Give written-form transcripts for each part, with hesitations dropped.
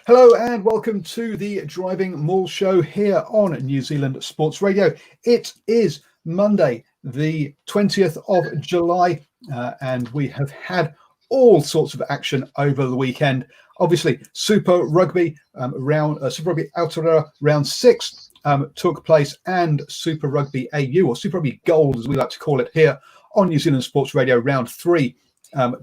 Hello and welcome to the DrivingMaul show here on New Zealand Sports Radio. It is Monday, the 20th of July, and we have had all sorts of action over the weekend. Obviously, Super Rugby Super Rugby Aotearoa round 6 took place, and Super Rugby AU, or Super Rugby Gold as we like to call it here on New Zealand Sports Radio, round 3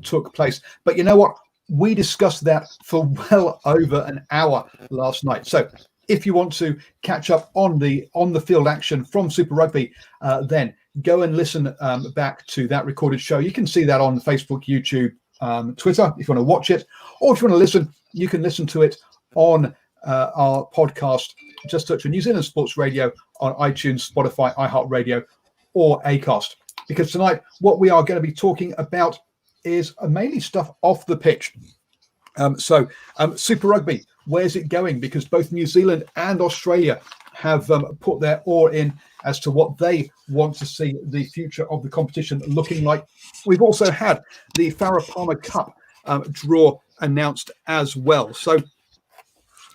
took place. But you know what? We discussed that for well over an hour last night. So if you want to catch up on the field action from Super Rugby, then go and listen back to that recorded show. You can see that on Facebook, YouTube, Twitter, if you want to watch it, or if you want to listen, you can listen to it on our podcast. Just search for New Zealand Sports Radio on iTunes, Spotify, iHeartRadio, or Acast. Because tonight, what we are going to be talking about is mainly stuff off the pitch. Super Rugby, where's it going? Because both New Zealand and Australia have put their oar in as to what they want to see the future of the competition looking like. We've also had the Farah Palmer Cup draw announced as well. So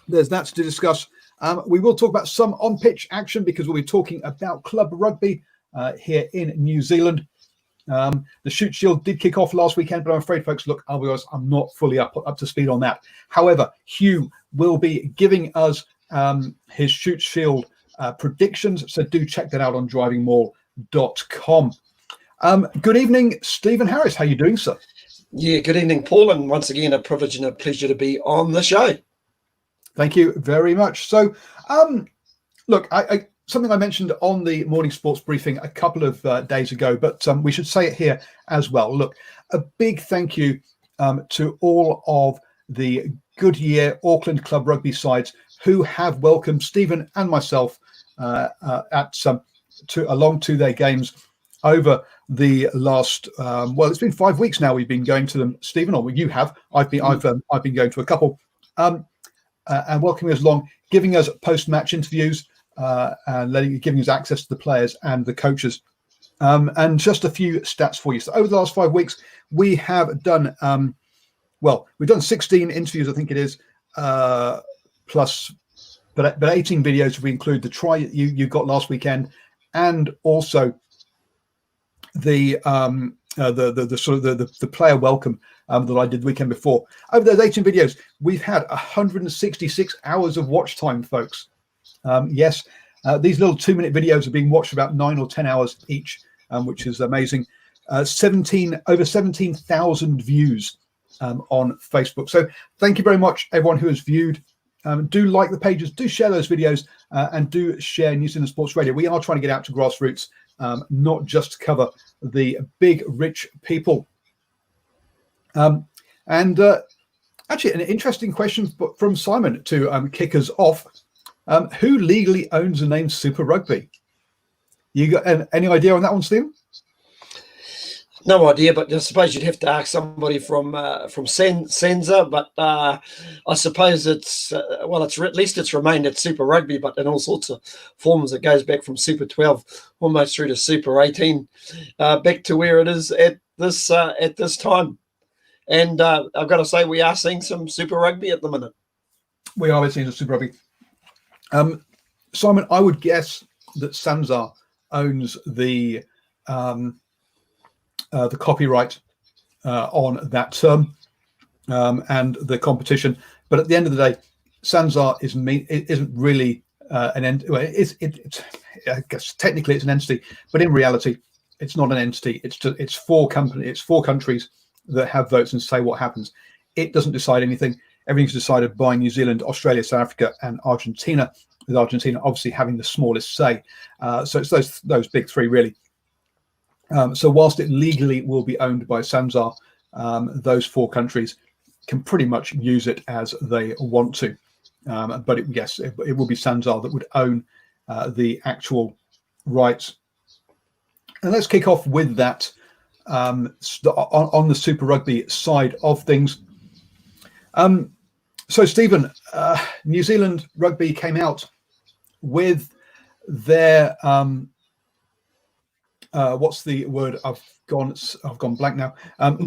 there's that to discuss. We will talk about some on-pitch action because we'll be talking about club rugby here in New Zealand. The Shoot Shield did kick off last weekend, but I'm afraid, folks, look, I'll be honest, I'm not fully up to speed on that. However, Hugh will be giving us his Shoot Shield predictions, so do check that out on DrivingMaul.com. Good evening, Stephen Harris. How are you doing, sir? Yeah, good evening, Paul, and once again, a privilege and a pleasure to be on the show. Thank you very much. So, look, something I mentioned on the morning sports briefing a couple of days ago, but we should say it here as well. Look, a big thank you to all of the Goodyear Auckland Club Rugby sides who have welcomed Stephen and myself along to their games over the last. It's been 5 weeks now. We've been going to them, Stephen, or you have. I've been going to a couple, and welcoming us along, giving us post-match interviews. And giving us access to the players and the coaches. And just a few stats for you. So over the last 5 weeks, we have done, we've done 16 interviews, I think it is, plus, but 18 videos if we include the try you got last weekend, and also the player welcome that I did the weekend before. Over those 18 videos, we've had 166 hours of watch time, folks. Yes, these little 2-minute videos are being watched about 9 or 10 hours each, which is amazing. Over 17,000 views on Facebook. So thank you very much, everyone who has viewed. Do like the pages, do share those videos, and do share New Zealand Sports Radio. We are trying to get out to grassroots, not just to cover the big, rich people. Actually, an interesting question from Simon to kick us off. Who legally owns the name Super Rugby? You got any idea on that one, Stephen? No idea, but I suppose you'd have to ask somebody from Senza. But I suppose it's at least it's remained at Super Rugby, but in all sorts of forms. It goes back from Super 12 almost through to Super 18, back to where it is at this time. And I've got to say, we are seeing some Super Rugby at the minute. We are seeing some Super Rugby. Simon, I would guess that Sanzar owns the copyright on that term and the competition. But at the end of the day, Sanzar isn't really an entity. Well, I guess technically it's an entity, but in reality, it's not an entity. It's 4 companies. It's 4 countries that have votes and say what happens. It doesn't decide anything. Everything's decided by New Zealand, Australia, South Africa, and Argentina, with Argentina obviously having the smallest say. So it's those big 3, really. So whilst it legally will be owned by Sanzar, those 4 countries can pretty much use it as they want to. But it will be Sanzar that would own the actual rights. And let's kick off with that on the Super Rugby side of things. So, Stephen, New Zealand Rugby came out with their what's the word? I've gone blank now.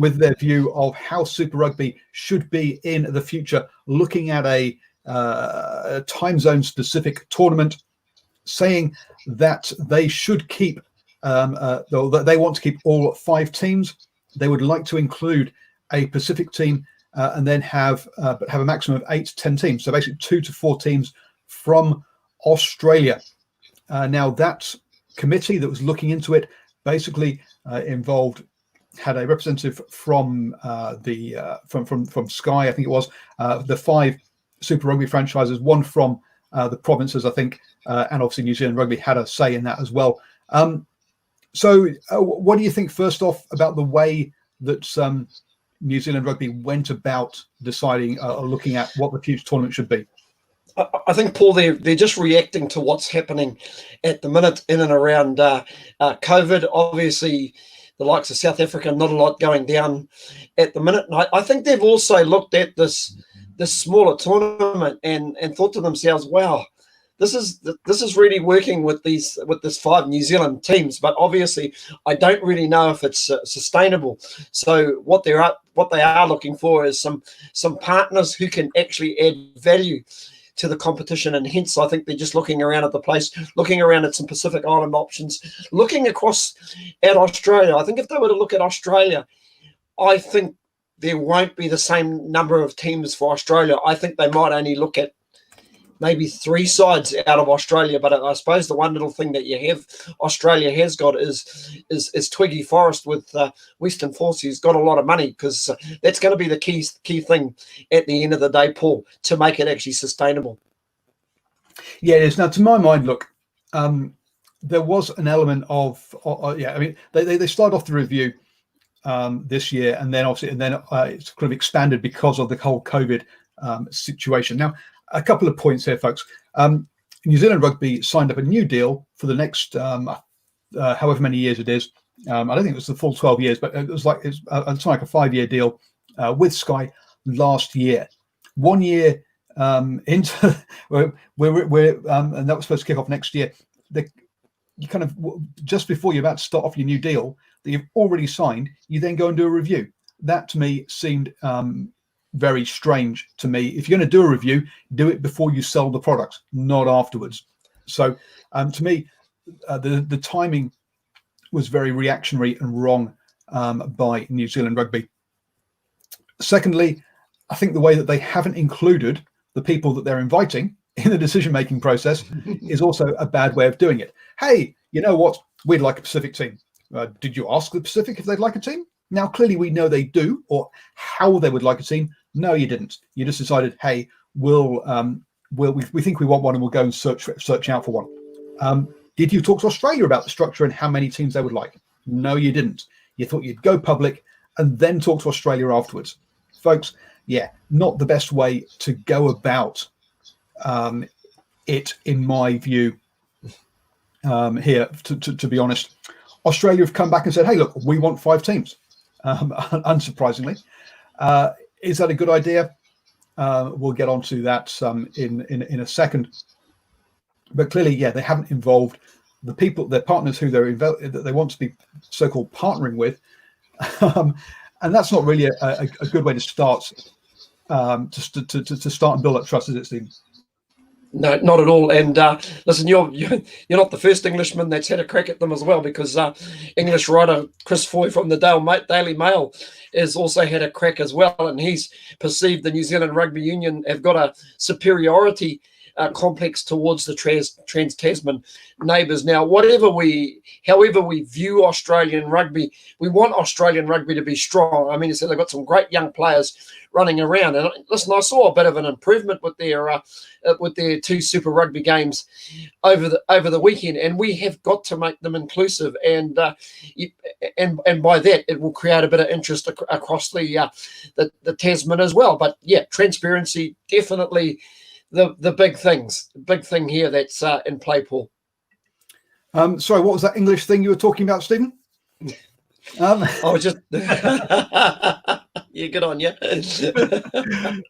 With their view of how Super Rugby should be in the future, looking at a time zone specific tournament, saying that they should keep, that they want to keep all 5 teams. They would like to include a Pacific team and then have a maximum of 8 to 10 teams. So basically 2 to 4 teams from Australia. Now that committee that was looking into it basically had a representative from from Sky, I think it was, the 5 Super Rugby franchises, one from the provinces, I think, and obviously New Zealand Rugby had a say in that as well. So what do you think, first off, about the way that New Zealand Rugby went about deciding or looking at what the future tournament should be? I think, Paul, they're just reacting to what's happening at the minute in and around COVID. Obviously, the likes of South Africa, not a lot going down at the minute. And I think they've also looked at this smaller tournament and thought to themselves, wow, this is really working with this 5 New Zealand teams, but obviously I don't really know if it's sustainable. So what they are looking for is some partners who can actually add value to the competition, and hence I think they're just looking around at the place, looking around at some Pacific Island options, looking across at Australia. I think if they were to look at Australia, I think there won't be the same number of teams for Australia. I think they might only look at maybe 3 sides out of Australia. But I suppose the one little thing that Australia has got is Twiggy Forrest with Western Force, who's got a lot of money, because that's going to be the key thing at the end of the day, Paul, to make it actually sustainable. Yeah, it is. Now, to my mind, look, there was an element of, I mean, they started off the review this year, and then obviously, it's kind of expanded because of the whole COVID situation. Now, a couple of points here, folks. New Zealand Rugby signed up a new deal for the next however many years it is. I don't think it was the full 12 years, but it's like a 5-year deal with Sky last year. 1 year into we're and that was supposed to kick off next year. You kind of, just before you're about to start off your new deal that you've already signed, you then go and do a review. That to me seemed very strange to me. If you're going to do a review, do it before you sell the product, not afterwards. So to me, the timing was very reactionary and wrong by New Zealand Rugby. Secondly, I think the way that they haven't included the people that they're inviting in the decision-making process is also a bad way of doing it. Hey, you know what? We'd like a Pacific team. Did you ask the Pacific if they'd like a team? Now, clearly we know they do, or how they would like a team. No, you didn't. You just decided, hey, we think we want one, and we'll go and search out for one. Did you talk to Australia about the structure and how many teams they would like? No, you didn't. You thought you'd go public and then talk to Australia afterwards. Folks, yeah, not the best way to go about it, in my view, here, to be honest. Australia have come back and said, hey, look, we want 5 teams, unsurprisingly. Is that a good idea? We'll get onto that in a second. But clearly, yeah, they haven't involved the people, their partners who that they want to be so-called partnering with. And that's not really a good way to start to start and build up trust, as it seems. No, not at all. And listen, you're not the first Englishman that's had a crack at them as well, because English writer Chris Foy from the Daily Mail has also had a crack as well, and he's perceived the New Zealand Rugby Union have got a superiority complex towards the trans-Tasman neighbours. Now, however we view Australian rugby, we want Australian rugby to be strong. I mean, they've got some great young players running around. And listen, I saw a bit of an improvement with their 2 Super Rugby games over the weekend, and we have got to make them inclusive. And by that, it will create a bit of interest across the Tasman as well. But yeah, transparency, definitely the big thing here that's in play, Paul. Sorry, what was that English thing you were talking about, Stephen? I was just yeah, good on you.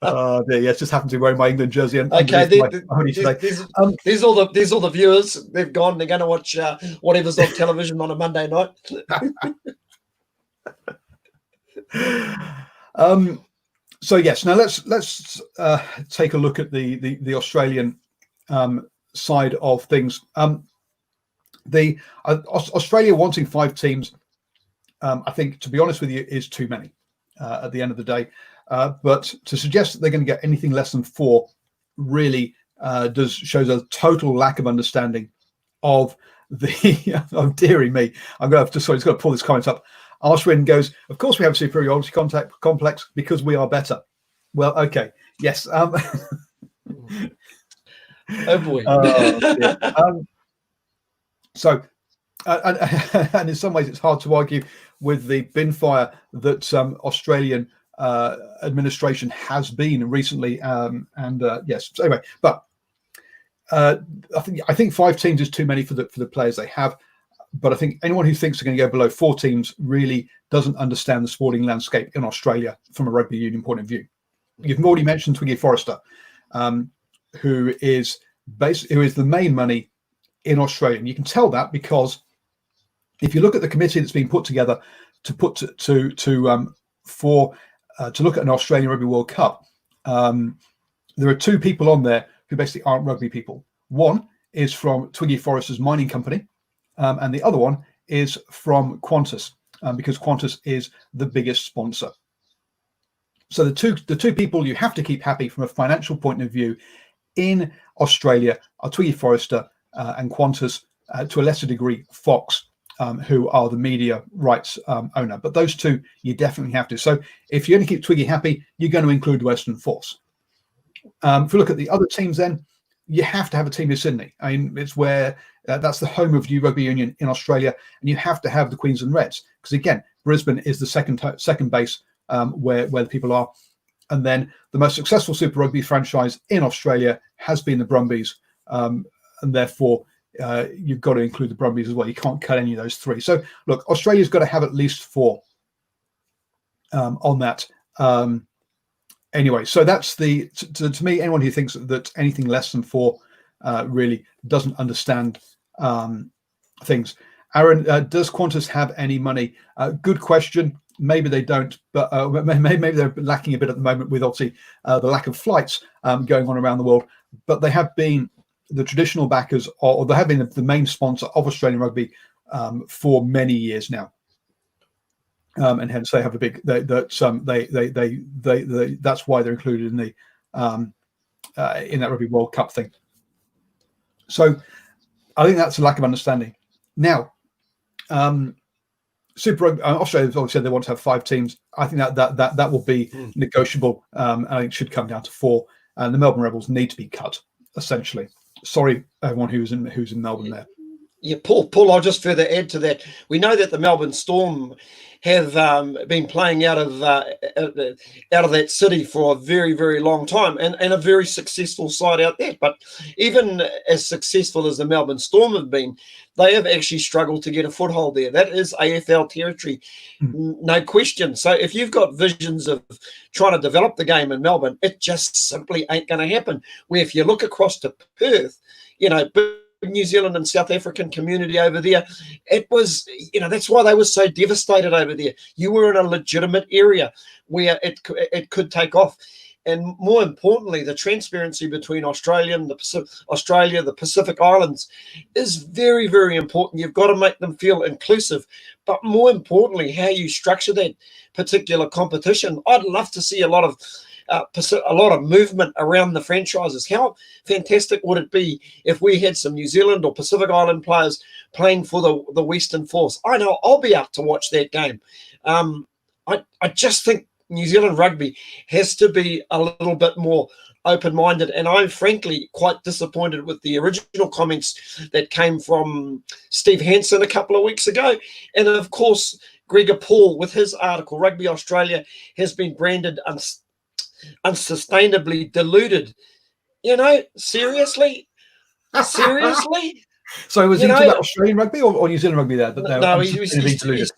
Oh dear, yeah, it's just happened to be wearing my England jersey. And okay, these all the viewers. They've gone. They're going to watch whatever's on television on a Monday night. So yes, now let's take a look at the Australian side of things. The Australia wanting 5 teams, I think, to be honest with you, is too many at the end of the day. But to suggest that they're going to get anything less than 4 really shows a total lack of understanding of the. Oh, dearie me, I'm going to have to. Sorry, just got to pull this comment up. Arswin goes, of course we have a superiority complex because we are better. Well, okay, yes. Oh boy. So, and in some ways, it's hard to argue with the bin fire that Australian administration has been recently. Yes. So anyway, but I think 5 teams is too many for the players they have. But I think anyone who thinks they're going to go below 4 teams really doesn't understand the sporting landscape in Australia from a rugby union point of view. You've already mentioned Twiggy Forrester, who is the main money in Australia. And you can tell that because if you look at the committee that's been put together to look at an Australian Rugby World Cup, there are 2 people on there who basically aren't rugby people. One is from Twiggy Forrester's mining company, and the other one is from Qantas, because Qantas is the biggest sponsor. So the two people you have to keep happy from a financial point of view in Australia are Twiggy Forrester and Qantas, to a lesser degree Fox, who are the media rights owner. But those 2 you definitely have to. So if you're going to keep Twiggy happy, you're going to include Western Force. If you look at the other teams, then you have to have a team in Sydney. I mean, it's where that's the home of new rugby union in Australia, and you have to have the Queensland Reds because again, Brisbane is the second base where the people are, and then the most successful Super Rugby franchise in Australia has been the Brumbies, and therefore you've got to include the Brumbies as well. You can't cut any of those 3. So look, Australia's got to have at least 4 on that. Anyway, so that's to me, anyone who thinks that anything less than 4 really doesn't understand things. Aaron, does Qantas have any money? Good question. Maybe they don't, but maybe they're lacking a bit at the moment with obviously the lack of flights going on around the world. But they have been the traditional backers, or they have been the main sponsor of Australian rugby for many years now. And hence they have a big. That's why they're included in the in that Rugby World Cup thing. So I think that's a lack of understanding. Now, Super Rugby, Australia always said they want to have 5 teams. I think that will be negotiable. I think it should come down to 4. And the Melbourne Rebels need to be cut, essentially. Sorry, everyone who's in Melbourne there. Yeah, Paul, I'll just further add to that. We know that the Melbourne Storm have been playing out of that city for a very, very long time, and a very successful side out there. But even as successful as the Melbourne Storm have been, they have actually struggled to get a foothold there. That is AFL territory, no question. So if you've got visions of trying to develop the game in Melbourne, it just simply ain't going to happen. Where if you look across to Perth, New Zealand and South African community over there, it was, that's why they were so devastated over there. You were in a legitimate area where it could take off. And more importantly, the transparency between Australia, the Pacific Islands is very, very important. You've got to make them feel inclusive. But more importantly, how you structure that particular competition. I'd love to see a lot of movement around the franchises. How fantastic would it be if we had some New Zealand or Pacific Island players playing for the Western Force? I know I'll be out to watch that game. I just think New Zealand rugby has to be a little bit more open-minded, and I'm frankly quite disappointed with the original comments that came from Steve Hansen a couple of weeks ago, and of course Gregor Paul with his article. Rugby Australia has been branded unsustainably diluted. Seriously. So was he talking about Australian rugby or New Zealand rugby there? No, he's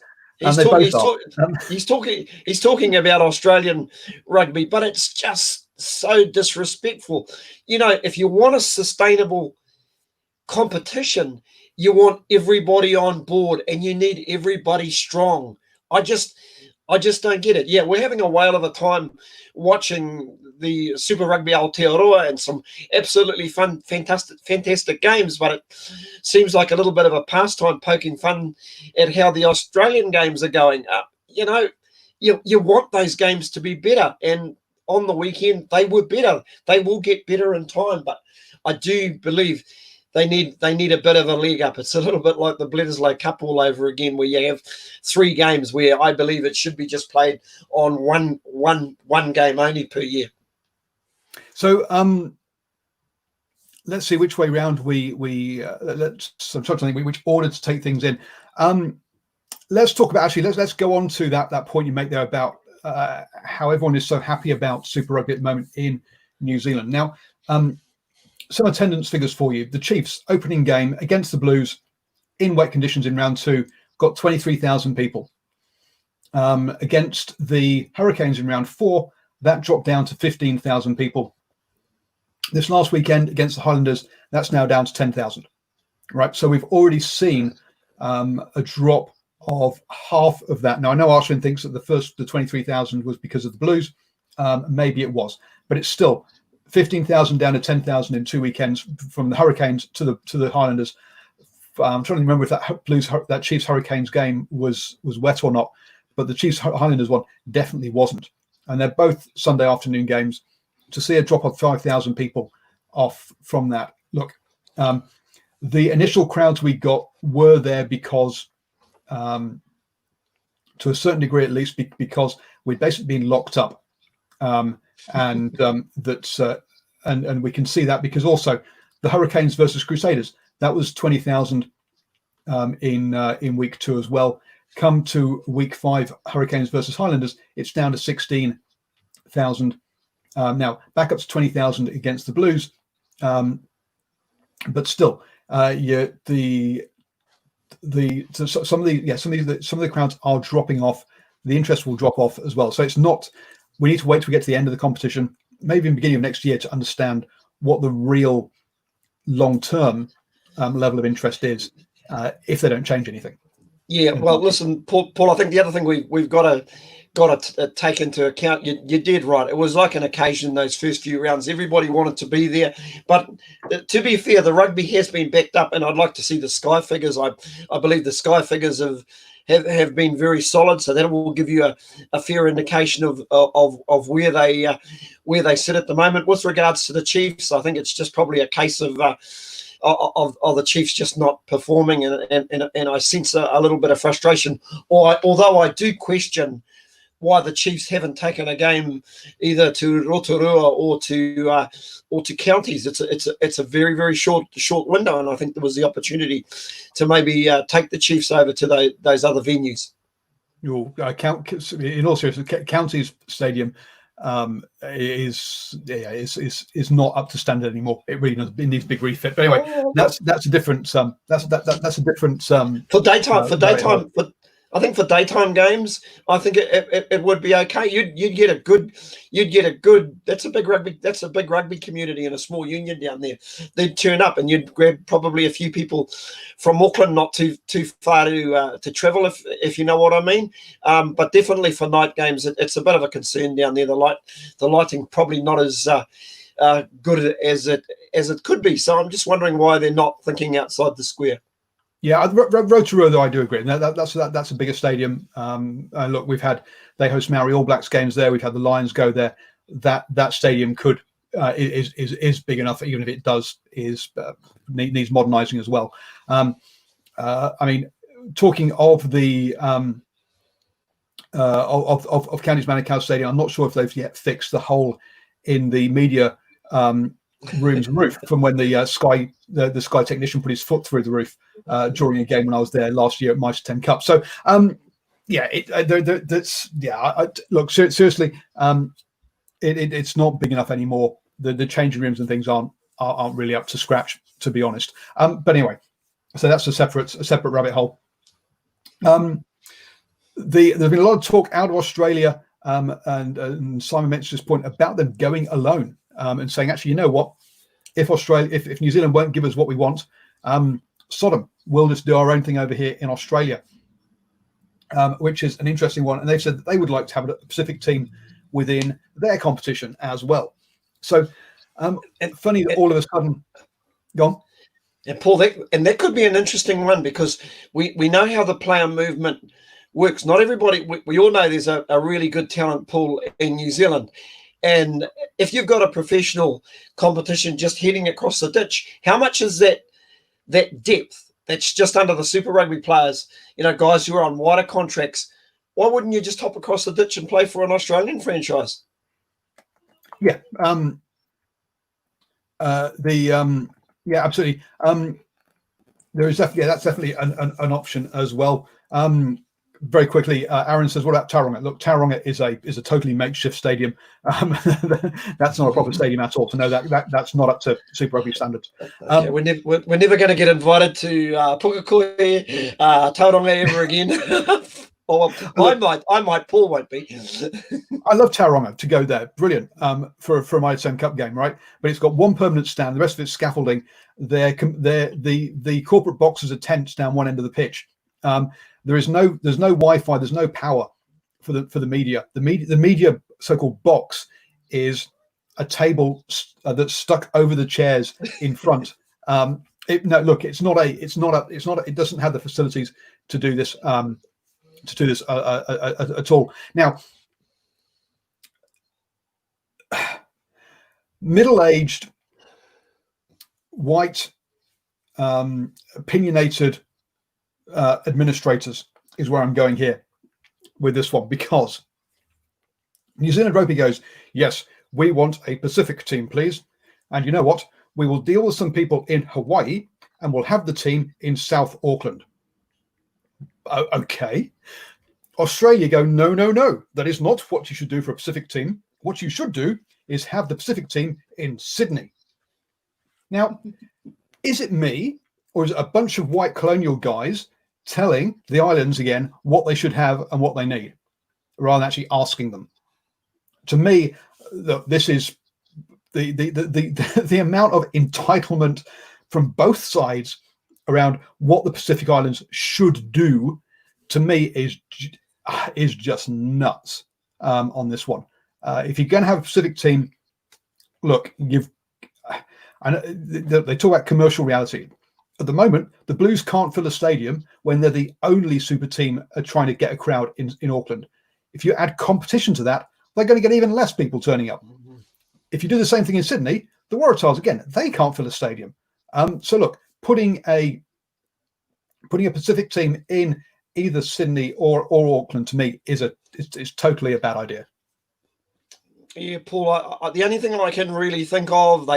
talking about Australian rugby, but it's just so disrespectful. If you want a sustainable competition, you want everybody on board and you need everybody strong. I just don't get it. Yeah, we're having a whale of a time watching the Super Rugby Aotearoa and some absolutely fun, fantastic games, but it seems like a little bit of a pastime poking fun at how the Australian games are going. You want those games to be better, and on the weekend they were better. They will get better in time, but I do believe they need a bit of a leg up. It's a little bit like the Bledisloe Cup all over again, where you have 3 games where I believe it should be just played on one game only per year. So let's see which way round I'm trying to think which order to take things in. Let's talk about let's go on to that point you make there about how everyone is so happy about Super Rugby at the moment in New Zealand. Now, some attendance figures for you. The Chiefs opening game against the Blues in wet conditions in round 2 got 23,000 people. Against the Hurricanes in round 4, that dropped down to 15,000 people. This last weekend against the Highlanders, that's now down to 10,000. Right, so we've already seen a drop of half of that. Now I know Arsene thinks that the 23,000 was because of the Blues. Maybe it was, but it's still 15,000 down to 10,000 in 2 weekends from the Hurricanes to the Highlanders. I'm trying to remember if that Chiefs Hurricanes game was wet or not, but the Chiefs Highlanders one definitely wasn't. And they're both Sunday afternoon games. To see a drop of 5,000 people off from that, look, the initial crowds we got were there because, to a certain degree at least, because we'd basically been locked up. And we can see that because also the Hurricanes versus Crusaders, that was 20,000 in week 2 as well. Come to week 5, Hurricanes versus Highlanders, it's down to 16,000. Now back up to 20,000 against the Blues, but still, some of the crowds are dropping off. The interest will drop off as well. So it's not. We need to wait till we get to the end of the competition, maybe in the beginning of next year, to understand what the real long-term level of interest is, if they don't change anything. Yeah, well, listen, Paul. I think the other thing we've got to take into account. You did right. It was like an occasion those first few rounds. Everybody wanted to be there, but to be fair, the rugby has been backed up, and I'd like to see the Sky figures. I believe the Sky figures have been very solid, so that will give you a fair indication of where they sit at the moment. With regards to the Chiefs, I think it's just probably a case of the Chiefs just not performing, and I sense a little bit of frustration. Although I do question why the Chiefs haven't taken a game either to Rotorua or to counties. It's a very, very short window, and I think there was the opportunity to maybe take the Chiefs over to those other venues. In all seriousness, Counties Stadium is not up to standard anymore. It really does. It needs a big refit. But anyway, that's a different that's a different for daytime. I think for daytime games, I think it would be okay. You'd get a good. That's a big rugby community and a small union down there. They'd turn up, and you'd grab probably a few people from Auckland, not too far to travel, if you know what I mean. But definitely for night games, it's a bit of a concern down there. The lighting probably not as good as it could be. So I'm just wondering why they're not thinking outside the square. Yeah, Rotorua, though, I do agree. That's a bigger stadium. Look, they host Maori All Blacks games there. We've had the Lions go there. That stadium is big enough, even if it needs modernising as well. I mean, talking of the of Counties Manukau Stadium, I'm not sure if they've yet fixed the hole in the media room's roof from when the Sky technician put his foot through the roof during a game when I was there last year at Mitre 10 Cup. So look, seriously, it's not big enough anymore. The changing rooms and things aren't really up to scratch, to be honest. But anyway, so that's a separate rabbit hole. There's been a lot of talk out of Australia, and Simon mentioned this point about them going alone. And saying, actually, you know what? If New Zealand won't give us what we want, Sodom, we'll just do our own thing over here in Australia. which is an interesting one. And they've said that they would like to have a Pacific team within their competition as well. So funny that all of a sudden, gone. And Paul, that could be an interesting one, because we know how the player movement works. Not everybody, we all know there's a really good talent pool in New Zealand. And if you've got a professional competition just heading across the ditch, how much is that depth that's just under the Super Rugby players, guys who are on wider contracts? Why wouldn't you just hop across the ditch and play for an Australian franchise? Yeah. Yeah, absolutely. There is definitely, that's definitely an option as well. Very quickly, Aaron says, "What about Tauranga?" Look, Tauranga is a totally makeshift stadium. That's not a proper stadium at all. So no, that's not up to Super Rugby standards. Okay, we're never going to get invited to Pukekohe, Tauranga ever again. Or I might. Paul won't be. I love Tauranga to go there. Brilliant for a ISM Cup game, right? But it's got one permanent stand. The rest of it's scaffolding. The corporate boxes are tents down one end of the pitch. There's no Wi-Fi. There's no power for the media. The media so-called box is a table that's stuck over the chairs in front. It doesn't have the facilities to do this. At all. Now, middle-aged, white, opinionated administrators is where I'm going here with this one, because New Zealand Rugby goes, yes, we want a Pacific team, please. And you know what? We will deal with some people in Hawaii and we'll have the team in South Auckland. Okay. Australia go, no. That is not what you should do for a Pacific team. What you should do is have the Pacific team in Sydney. Now, is it me, or is it a bunch of white colonial guys telling the islands again what they should have and what they need, rather than actually asking them? To me, this is the amount of entitlement from both sides around what the Pacific Islands should do. To me, is just nuts on this one. If you're going to have a Pacific team, look, they talk about commercial reality. At the moment, the Blues can't fill a stadium when they're the only super team trying to get a crowd in Auckland. If you add competition to that, they're going to get even less people turning up. Mm-hmm. If you do the same thing in Sydney, the Waratahs, again, they can't fill a stadium. So look, putting a Pacific team in either Sydney or Auckland, to me, is totally a bad idea. Yeah, Paul. The only thing I can really think of,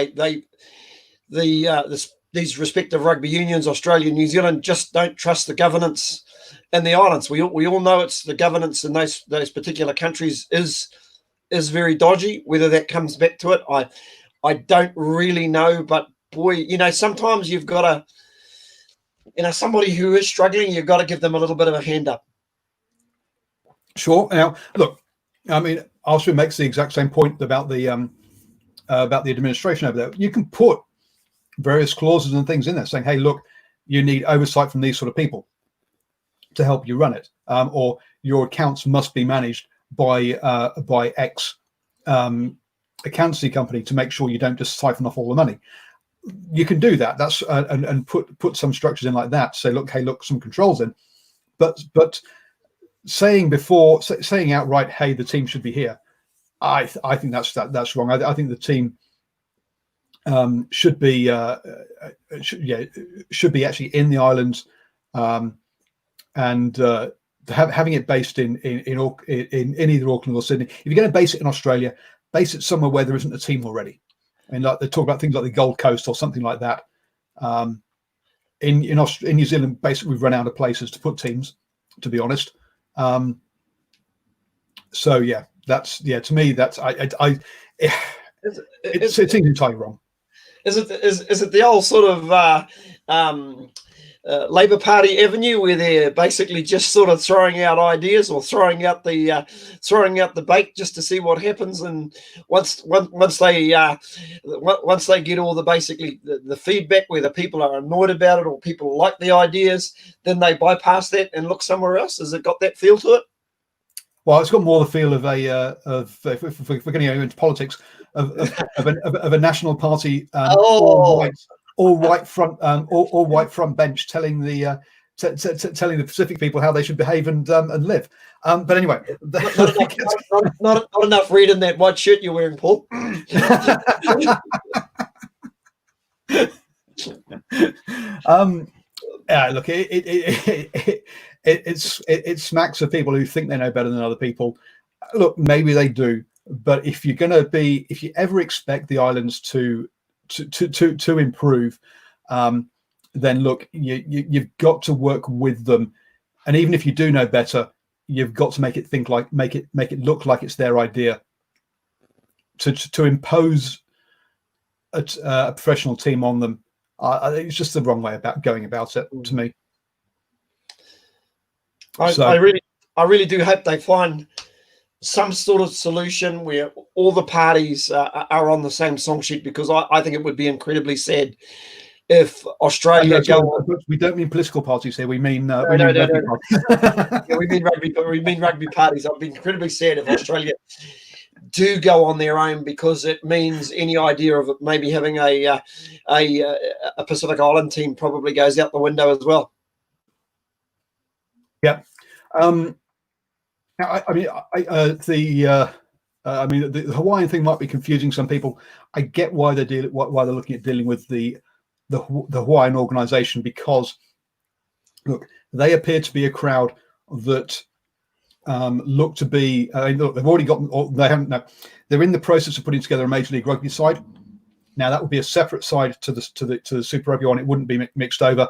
these respective rugby unions, Australia and New Zealand, just don't trust the governance in the islands. We all know it's the governance in those particular countries is very dodgy. Whether that comes back to it, I don't really know. But boy, sometimes you've got to, somebody who is struggling, you've got to give them a little bit of a hand up. Sure. Now, look, I mean, Austria makes the exact same point about the administration over there. You can put various clauses and things in there saying, hey, look, you need oversight from these sort of people to help you run it, or your accounts must be managed by X accountancy company to make sure you don't just siphon off all the money. You can do that. That's and put some structures in like that. Say, look, hey, look, some controls in, but saying outright, hey, the team should be here. I think that's wrong. I think the team should be actually in the islands, and having it based in either Auckland or Sydney. If you're going to base it in Australia, base it somewhere where there isn't a team already. And like they talk about things like the Gold Coast or something like that. In New Zealand, basically we've run out of places to put teams, to be honest. So yeah, to me that's it seems entirely wrong. Is it the old sort of Labour Party avenue, where they're basically just sort of throwing out ideas or throwing out the bait just to see what happens. And once they get all the feedback, whether people are annoyed about it or people like the ideas, then they bypass that and look somewhere else. Has it got that feel to it? Well, it's got more the feel of if we're going to go into politics, of a national party, all white front bench telling the telling the Pacific people how they should behave and live. But anyway, not enough red in that white shirt you're wearing, Paul. Look, it smacks of people who think they know better than other people. Look, maybe they do, but if you ever expect the islands to improve, then look, you've got to work with them, and even if you do know better, you've got to make it look like it's their idea. To impose a professional team on them, it's just the wrong way about going about it to me. I really do hope they find some sort of solution where all the parties are on the same song sheet, because I think it would be incredibly sad if Australia we don't mean political parties here. We mean rugby parties. Yeah, we mean rugby parties. I'd be incredibly sad if Australia do go on their own, because it means any idea of maybe having a Pacific Island team probably goes out the window as well. Yeah. The Hawaiian thing might be confusing some people. I get why they're looking at dealing with the Hawaiian organization, because look, they appear to be a crowd that look to be. Look, they've already got. They haven't. No, they're in the process of putting together a Major League Rugby side. Now that would be a separate side to the Super Rugby one. It wouldn't be mixed over.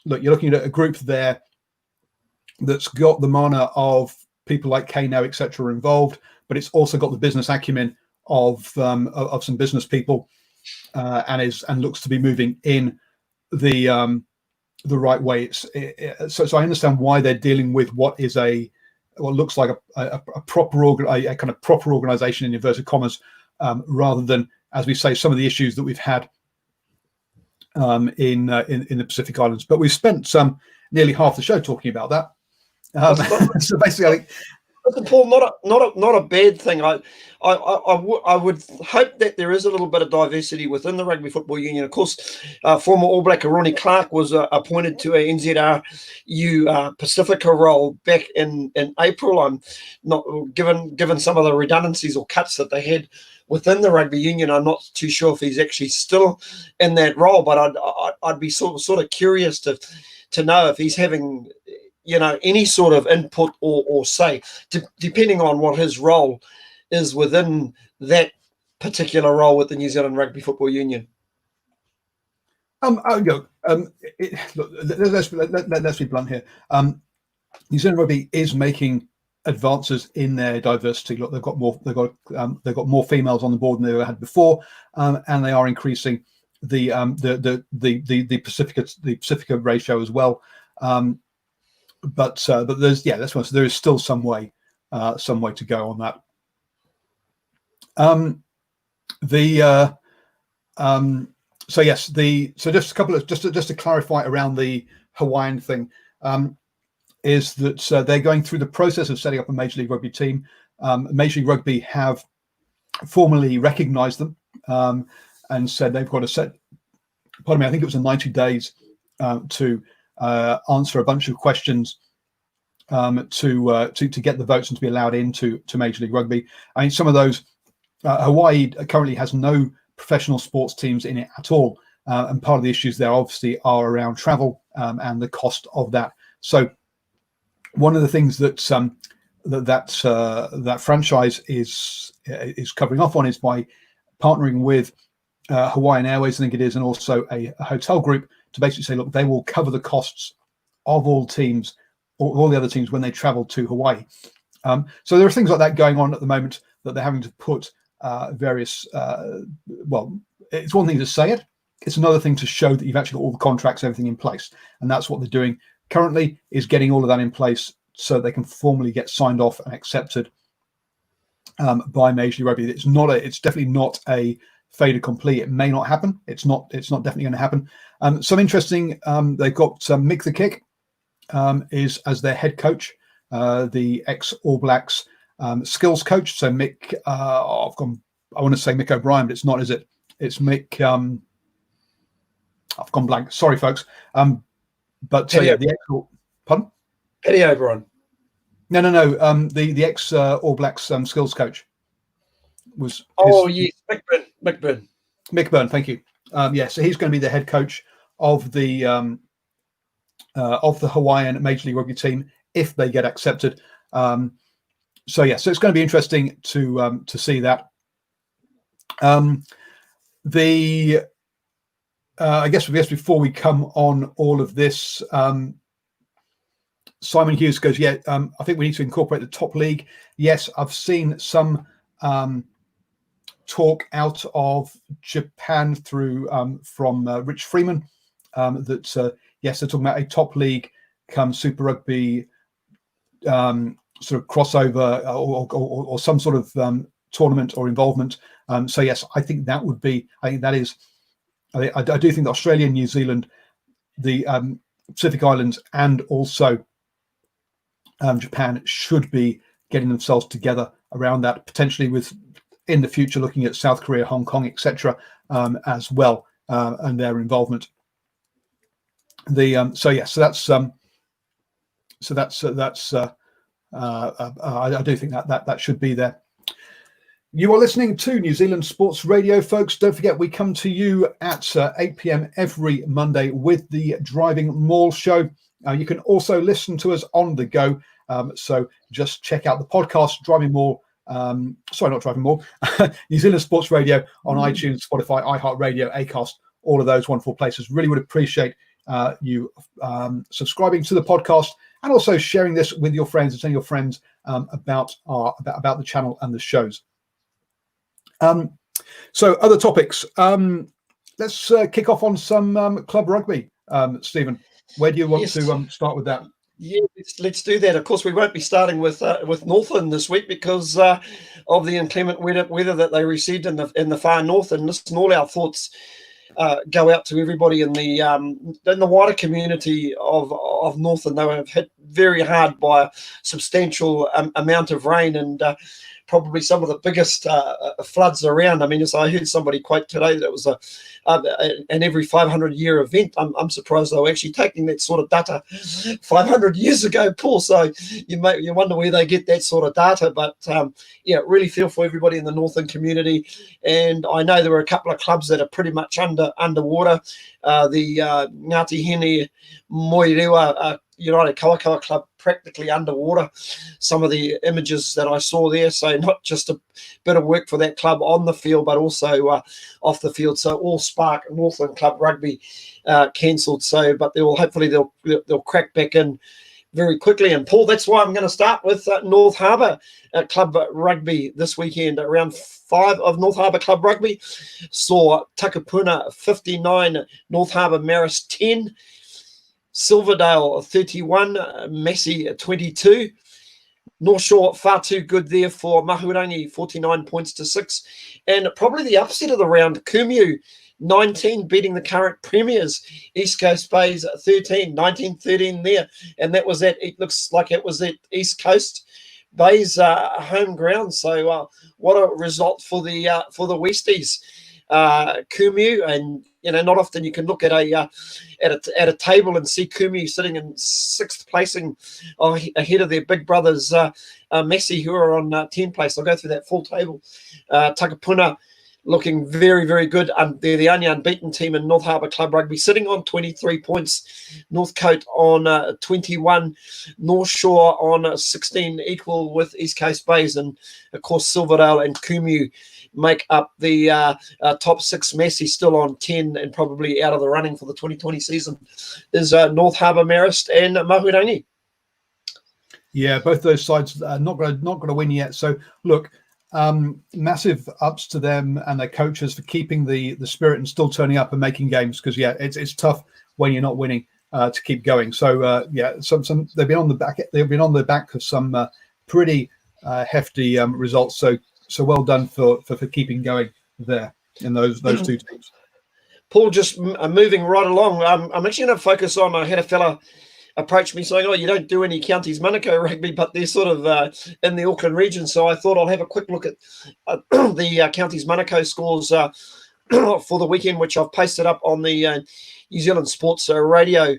Look, you're looking at a group there that's got the mana of people like Kano, etc., involved, but it's also got the business acumen of some business people, and looks to be moving in the right way. So I understand why they're dealing with what looks like a proper kind of proper organization in inverted commas, rather than, as we say, some of the issues that we've had in the Pacific Islands. But we've spent nearly half the show talking about that. So basically, I think, listen, Paul, not a bad thing. I would hope that there is a little bit of diversity within the Rugby Football Union. Of course, former All Black Ronnie Clark was appointed to a NZRU Pacifica role back in April. I'm not given some of the redundancies or cuts that they had within the Rugby Union. I'm not too sure if he's actually still in that role, but I'd be sort of curious to know if he's having any sort of input or say, depending on what his role is within that particular role with the New Zealand Rugby Football Union. Look, let's be blunt here. New Zealand Rugby is making advances in their diversity. Look, they've got more females on the board than they ever had before, and they are increasing the Pacifica ratio as well. But there's there is still some way to go on that. Just a couple of just to clarify around the Hawaiian thing, is that they're going through the process of setting up a Major League Rugby team. Major League Rugby have formally recognised them, and said they've got to set. Pardon me, I think it was 90 days to answer a bunch of questions to get the votes and to be allowed into Major League Rugby. I mean, some of those, Hawaii currently has no professional sports teams in it at all, and part of the issues there obviously are around travel and the cost of that. So one of the things that that franchise is covering off on is by partnering with Hawaiian Airways, I think it is, and also a hotel group, to basically say, look, they will cover the costs of all teams, or all the other teams, when they travel to Hawaii. So there are things like that going on at the moment, that they're having to put various. Well, it's one thing to say it, it's another thing to show that you've actually got all the contracts, everything in place. And that's what they're doing currently, is getting all of that in place so they can formally get signed off and accepted by Major League Rugby. It's definitely not a fait accompli. It may not happen. It's not definitely going to happen. Some interesting, they've got Mick the Kick is as their head coach, the ex All Blacks skills coach. So Mick, I want to say Mick O'Brien, but it's not, is it? It's Mick. I've gone blank. Sorry, folks. But yeah, the ex. Pardon? Eddie O'Brien. No. The ex All Blacks skills coach was. Yes, McBurn. Mick Byrne, thank you. So he's going to be the head coach of the Hawaiian Major League Rugby team if they get accepted. So it's going to be interesting to see that. I guess before we come on all of this, Simon Hughes goes, I think we need to incorporate the top league. Yes, I've seen some talk out of Japan through from Rich Freeman that yes, they're talking about a top league come Super Rugby sort of crossover or some sort of tournament or involvement. So yes, I think that would be. I think that is. I do think that Australia, New Zealand, the Pacific Islands, and also Japan should be getting themselves together around that, potentially with in the future looking at South Korea, Hong Kong, etc. As well, and their involvement. I do think that should be there. You are listening to New Zealand Sports Radio, folks. Don't forget, we come to you at 8 p.m. every Monday with the Driving Maul show. You can also listen to us on the go. So just check out the podcast, Driving Maul. Not Driving Maul. New Zealand Sports Radio on iTunes, Spotify, iHeartRadio, Acast, all of those wonderful places. Really would appreciate you subscribing to the podcast and also sharing this with your friends and telling your friends about the channel and the shows. So other topics. Let's kick off on some club rugby. Stephen, where do you want to start with that? Yeah, let's do that. Of course, we won't be starting with Northland this week because of the inclement weather that they received in the far north. And listen, all our thoughts go out to everybody in the wider community of Northland. They were hit very hard by a substantial amount of rain and probably some of the biggest floods around. I mean, as I heard somebody quote today, that it was an every 500-year event. I'm surprised they were actually taking that sort of data 500 years ago, Paul. So you wonder where they get that sort of data. But really feel for everybody in the Northern community. And I know there were a couple of clubs that are pretty much underwater. The Ngāti Hene Moerewa United Kawakawa Club practically underwater. Some of the images that I saw there, so not just a bit of work for that club on the field, but also off the field. So all Spark Northland Club rugby cancelled. So, but hopefully they'll crack back in very quickly. And Paul, that's why I'm going to start with North Harbour Club rugby this weekend. Round 5 of North Harbour Club rugby saw Takapuna 59, North Harbour Marist 10. Silverdale 31, Massey 22. North Shore far too good there for Mahurangi, 49 points to 6. And probably the upset of the round, Kumeu 19 beating the current premiers, East Coast Bays 13, 19-13 there. And that was it looks like it was at East Coast Bays home ground. So what a result for the Westies. Kumeu, and not often you can look at a table and see Kumeu sitting in 6th placing ahead of their big brothers Massey, who are on 10th place. I'll go through that full table. Takapuna looking very, very good. They're the only unbeaten team in North Harbour Club Rugby, sitting on 23 points. Northcote on 21. North Shore on 16, equal with East Coast Bays. And, of course, Silverdale and Kumeu make up the top 6. Massey still on 10 and probably out of the running for the 2020 season is North Harbour Marist and Mahurangi. Yeah, both those sides are not going to win yet. So, look, Massive ups to them and their coaches for keeping the spirit and still turning up and making games, because it's tough when you're not winning to keep going. So some they've been on the back of some pretty hefty results. So well done for keeping going there in those two teams. Paul, just moving right along. I'm actually going to focus on. I had a fella approach me saying, "Oh, you don't do any counties Manukau rugby, but they're sort of in the Auckland region." So I thought I'll have a quick look at the counties Manukau scores for the weekend, which I've pasted up on the New Zealand Sports Radio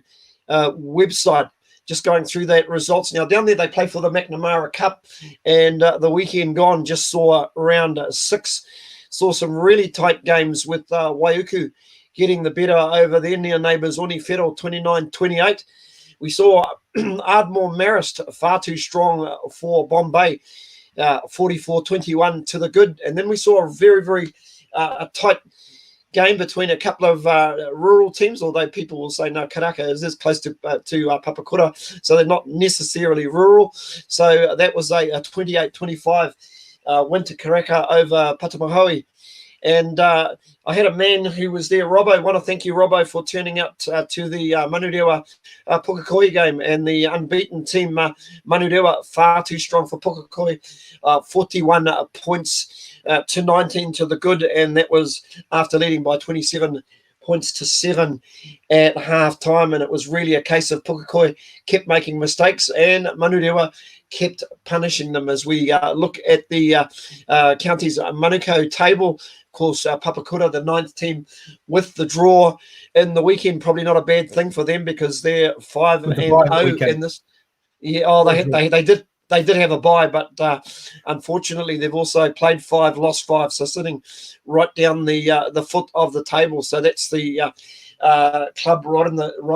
website. Just going through that results. Now, down there, they play for the McNamara Cup, and the weekend gone just saw round 6. Saw some really tight games with Waiuku getting the better over their near neighbours, Onifero 29-28. We saw Ardmore Marist far too strong for Bombay, 44-21 to the good. And then we saw a very, very tight game between a couple of rural teams, although people will say, no, Karaka is this close to Papakura, so they're not necessarily rural. So that was a 28-25 win to Karaka over Patamahoe. And I had a man who was there, Robbo. I want to thank you, Robbo, for turning up to the Manurewa Pukekohe game, and the unbeaten team Manurewa, far too strong for Pukekohe, 41 points to 19 to the good, and that was after leading by 27 points to 7 at half time. And it was really a case of Pukekohe kept making mistakes and Manurewa kept punishing them. As we look at the counties Manukau table, of course, Papakura, the 9th team, with the draw in the weekend, probably not a bad thing for them because they're 5-0 in this. Yeah, they did have a bye, but unfortunately they've also played 5, lost 5, so sitting right down the foot of the table. So that's the club right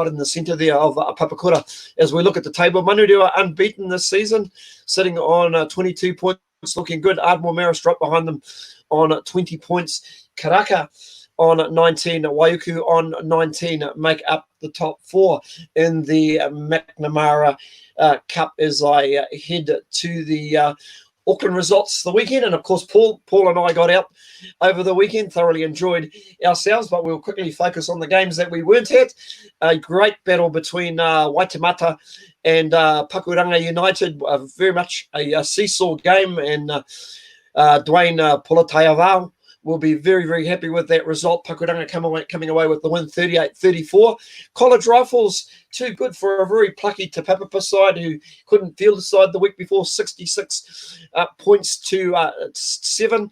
in the centre there of Papakura. As we look at the table, Manurewa unbeaten this season, sitting on 22 points, looking good. Ardmore Marist right behind them on 20 points. Karaka on 19, Waiuku on 19 make up the top 4 in the McNamara Cup as I head to the Auckland results the weekend. And of course, Paul and I got out over the weekend, thoroughly enjoyed ourselves, but we'll quickly focus on the games that we weren't at. A great battle between Waitemata and Pakuranga United, very much a seesaw game, and Dwayne Polataivao will be very, very happy with that result. Pakuranga coming away with the win, 38-34. College Rifles, too good for a very plucky Te Papapa side who couldn't field the side the week before, 66 points to 7.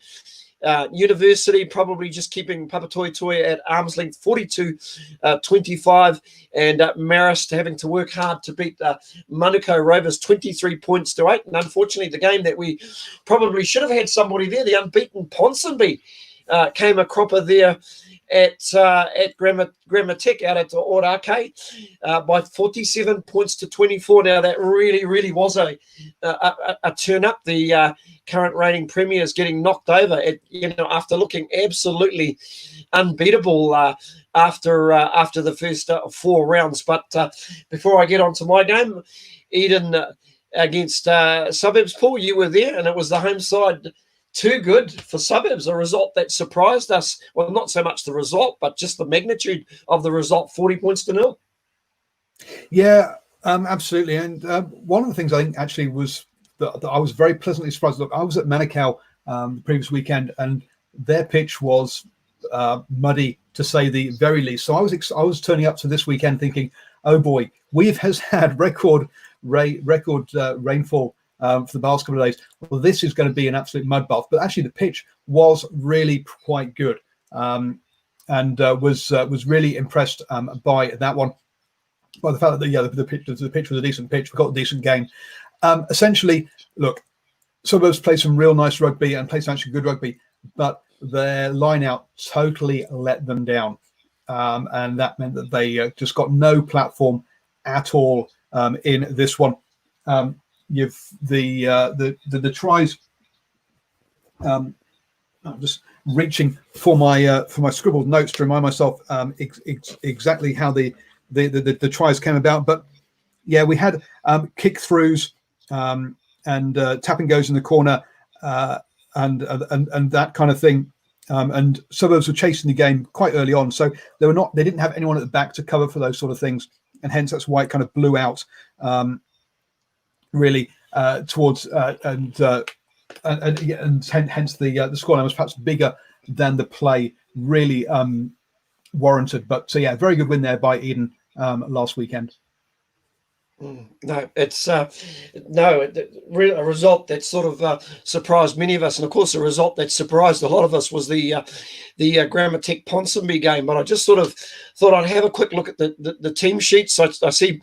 University probably just keeping Papatoetoe at arm's length, 42-25, and Marist having to work hard to beat Manukau Rovers 23 points to 8. And unfortunately, the game that we probably should have had somebody there, the unbeaten Ponsonby, came a cropper there at Grammatech out at Orake by 47 points to 24. Now that really was a turn up. The current reigning premiers getting knocked over after looking absolutely unbeatable after the first 4 rounds. But before I get on to my game, Eden against Suburbs, Paul, you were there, and it was the home side. Too good for Suburbs, a result that surprised us. Well, not so much the result, but just the magnitude of the result, 40 points to 0. Yeah, absolutely. And one of the things I think actually was that I was very pleasantly surprised. Look, I was at Manukau the previous weekend, and their pitch was muddy, to say the very least. So I was turning up to this weekend thinking, oh boy, has had record rainfall for the past couple of days. Well, this is going to be an absolute mud bath. But actually, the pitch was really quite good, and was really impressed by that one. By the fact that the pitch was a decent pitch. We got a decent game. Essentially, look, Suburbs play some real nice rugby and play some actually good rugby, but their line out totally let them down, and that meant that they just got no platform at all in this one. You've the tries. I'm just reaching for my scribbled notes to remind myself exactly how the tries came about. But yeah, we had kick throughs and tap and goes in the corner. and that kind of thing. And Suburbs were chasing the game quite early on, so they didn't have anyone at the back to cover for those sort of things, and hence that's why it kind of blew out really towards and hence the scoreline was perhaps bigger than the play really warranted. But so yeah, very good win there by Eden last weekend. No, it's a result that sort of surprised many of us, and of course, a result that surprised a lot of us was the Grammar Tech Ponsonby game. But I just sort of thought I'd have a quick look at the team sheets. I see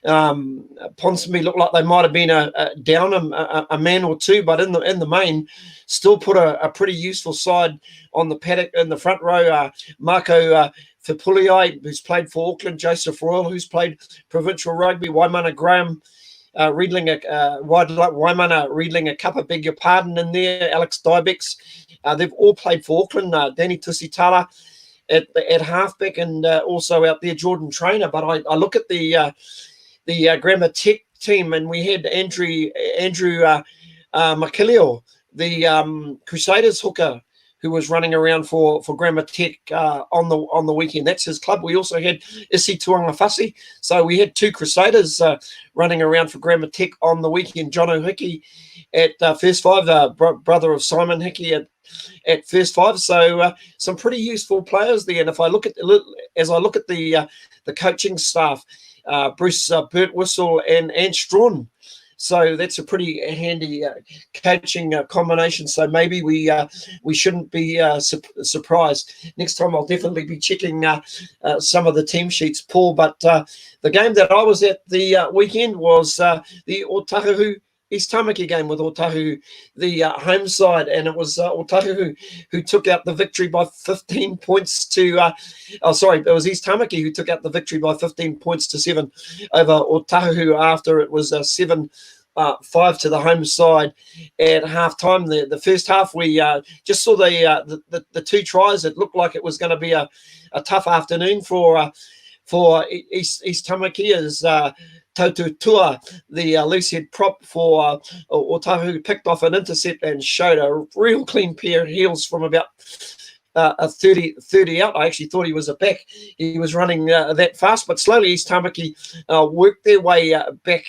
Ponsonby looked like they might have been down a man or two, but in the main, still put a pretty useful side on the paddock in the front row. Marco Fipulai, who's played for Auckland, Joseph Royal, who's played provincial rugby, Waimana Graham, Waimana Riedling a Cup, beg your pardon, in there, Alex Dybex. They've all played for Auckland. Danny Tusitala at halfback, and also out there Jordan Trainer. But I look at the Grammar Tech team, and we had Andrew Makilio, the Crusaders hooker, who was running around for Grammar Tech on the weekend. That's his club. We also had Isi Tuangafasi. So we had two Crusaders running around for Grammar Tech on the weekend. Jono Hickey at first five, brother of Simon Hickey at first five. So some pretty useful players there. And if I look at the coaching staff, Bruce Birtwhistle and Ant Strawn. So that's a pretty handy coaching combination. So maybe we shouldn't be surprised. Next time I'll definitely be checking some of the team sheets, Paul. But the game that I was at the weekend was the Otahu East Tamaki game with Otahu, the home side, and it was Otahu who took out the victory by 15 points to. It was East Tamaki who took out the victory by 15 points to 7 over Otahu after it was 7-5 to the home side at half time. The first half, we just saw the two tries. It looked like it was going to be a tough afternoon for East Tamaki as Tautu Tua, the loose head prop for Otahu, picked off an intercept and showed a real clean pair of heels from about a 30 out. I actually thought he was a back. He was running that fast, but slowly East Tamaki worked their way back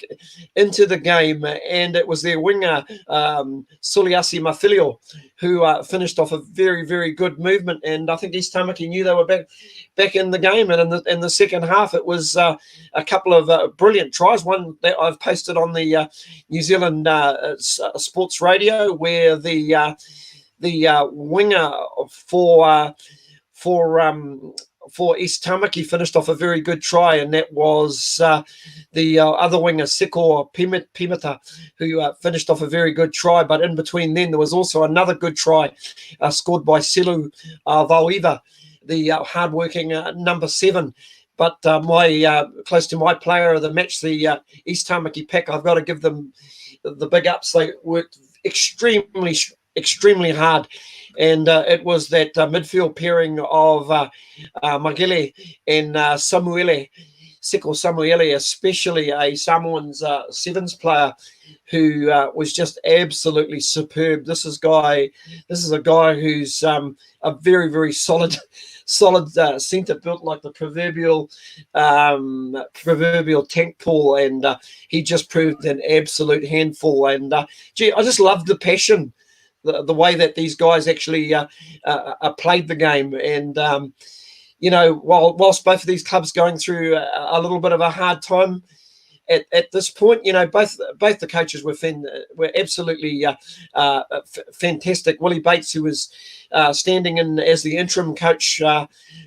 into the game, and it was their winger, Suliasi Mafilio, who finished off a very, very good movement. And I think East Tamaki knew they were back in the game. And in the second half, it was a couple of brilliant tries. One that I've posted on the New Zealand Sports Radio, where the winger for East Tamaki finished off a very good try, and that was the other winger, Seko Pimata, who finished off a very good try. But in between then, there was also another good try scored by Selu Vauiva, the hardworking number 7. But close to my player of the match, the East Tamaki pack, I've got to give them the big ups. They worked extremely hard, and it was that midfield pairing of Magele and Seko Samuele, especially a Samoan's sevens player, who was just absolutely superb. This is a guy who's a very, very solid centre, built like the proverbial tank pool, and he just proved an absolute handful. And I just loved the passion, the way that these guys actually played the game. And whilst both of these clubs going through a little bit of a hard time at this point, both the coaches were absolutely fantastic. Willie Bates, who was standing in as the interim coach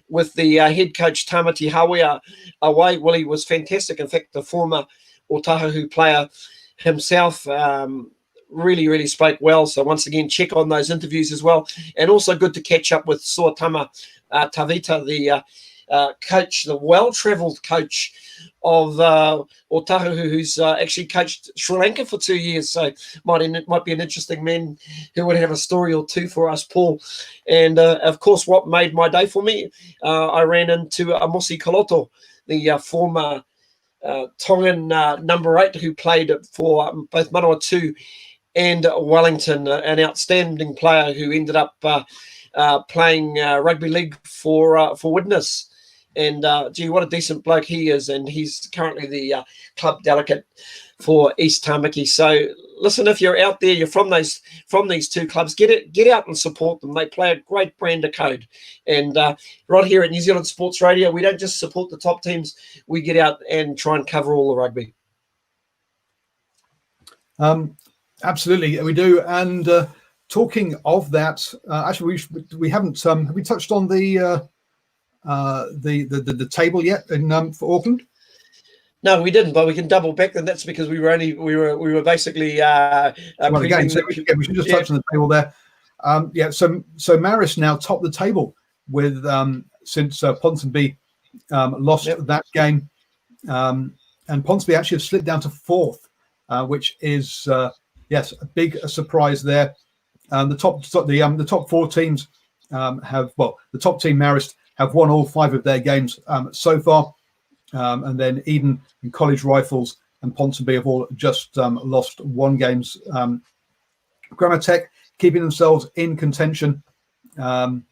with the head coach Tamati Hawea away, Willie was fantastic. In fact, the former Otahu player himself really, really spoke well. So once again, check on those interviews as well. And also good to catch up with Soatama Tavita, the coach, the well-travelled coach of Otahu, who's actually coached Sri Lanka for 2 years. So might be an interesting man who would have a story or two for us, Paul. And of course, what made my day for me, I ran into Amosi Koloto, the former Tongan number 8, who played for both Manawatu and Wellington, an outstanding player who ended up playing rugby league for Widnes. And gee, what a decent bloke he is, and he's currently the club delegate for East Tamaki. So listen, if you're out there, you're from these two clubs, get out and support them. They play a great brand of code. And right here at New Zealand Sports Radio, we don't just support the top teams, we get out and try and cover all the rugby. Absolutely, we do. And talking of that, actually, we haven't have we touched on the table yet in for Auckland? No, we didn't, but we can double back, and that's because we were basically well, again, so we should just touch on the table there. So Marist now top the table with since Ponsonby lost that game, and Ponsonby actually have slipped down to fourth, which is yes, a big surprise there. The top four teams the top team Marist have won all 5 of their games so far. And then Eden and College Rifles and Ponsonby have all just lost 1 games. Grammar Tech keeping themselves in contention, and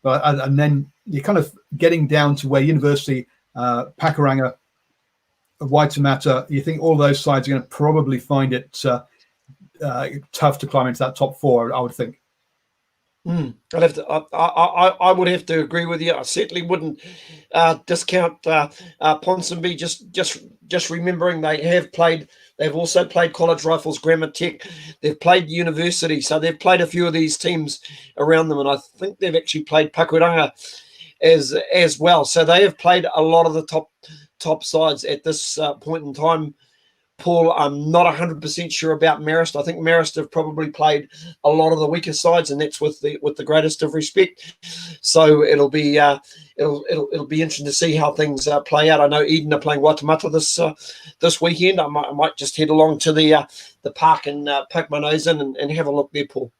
then you're kind of getting down to where University, Pakuranga, Waitemata, you think all those sides are going to probably find it tough to climb into that top 4, I would think. I'd have to. I would have to agree with you. I certainly wouldn't discount Ponsonby. Just remembering they've also played College Rifles, Grammar Tech. They've played University, so they've played a few of these teams around them, and I think they've actually played Pakuranga as well. So they have played a lot of the top sides at this point in time. Paul, I'm not 100% sure about Marist. I think Marist have probably played a lot of the weaker sides, and that's with the greatest of respect. So it'll be interesting to see how things play out. I know Eden are playing Waitemata this weekend. I might just head along to the park and poke my nose in and have a look there, Paul.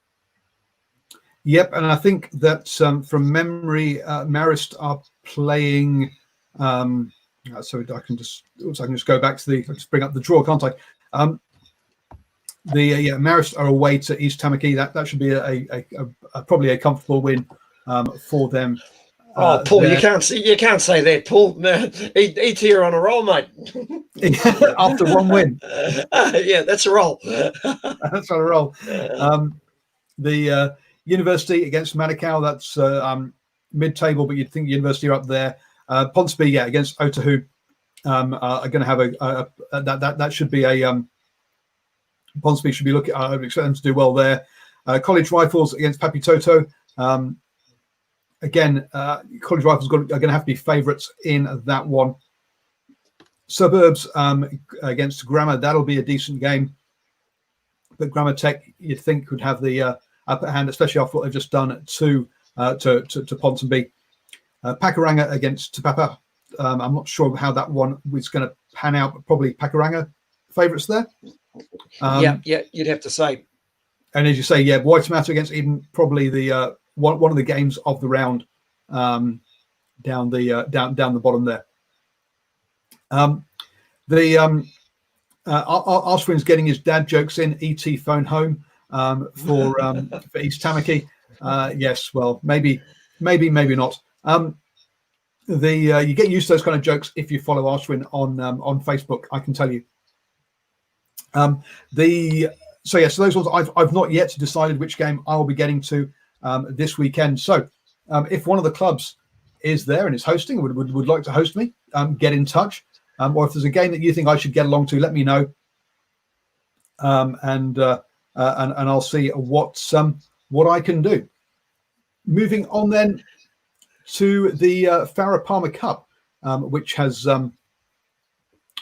Yep, and I think that from memory, Marist are playing. So I can just go back to just bring up the draw, can't I? Marist are away to East Tamaki. That should be a probably a comfortable win for them. Paul, you can't say that, Paul. ET are on a roll, mate. After 1 win. Yeah, that's a roll. That's on a roll. The University against Manukau, that's mid-table, but you'd think University are up there. Ponsonby, against Otahu, are going to have that should be a Ponsonby should be looking. I would expect them to do well there. College Rifles against Papitoto. Again, College Rifles are going to have to be favourites in that one. Suburbs against Grammar, that'll be a decent game. But Grammar Tech, you'd think, could have the upper hand, especially after what they've just done to Ponsonby. Pakuranga against Te Papa. I'm not sure how that one was going to pan out, but probably Pakuranga favourites there. Yeah, you'd have to say. And as you say, Waitemata against Eden, probably the one of the games of the round down the bottom there. Ashwin's getting his dad jokes in. ET phone home for East Tamaki. Yes, well, maybe not. You get used to those kind of jokes if you follow Ashwin on Facebook, I can tell you. So those ones I've not yet decided which game I will be getting to this weekend. So if one of the clubs is there and is hosting, would like to host me, get in touch. Or if there's a game that you think I should get along to, let me know. And I'll see what I can do. Moving on then to the Farah Palmer Cup, which has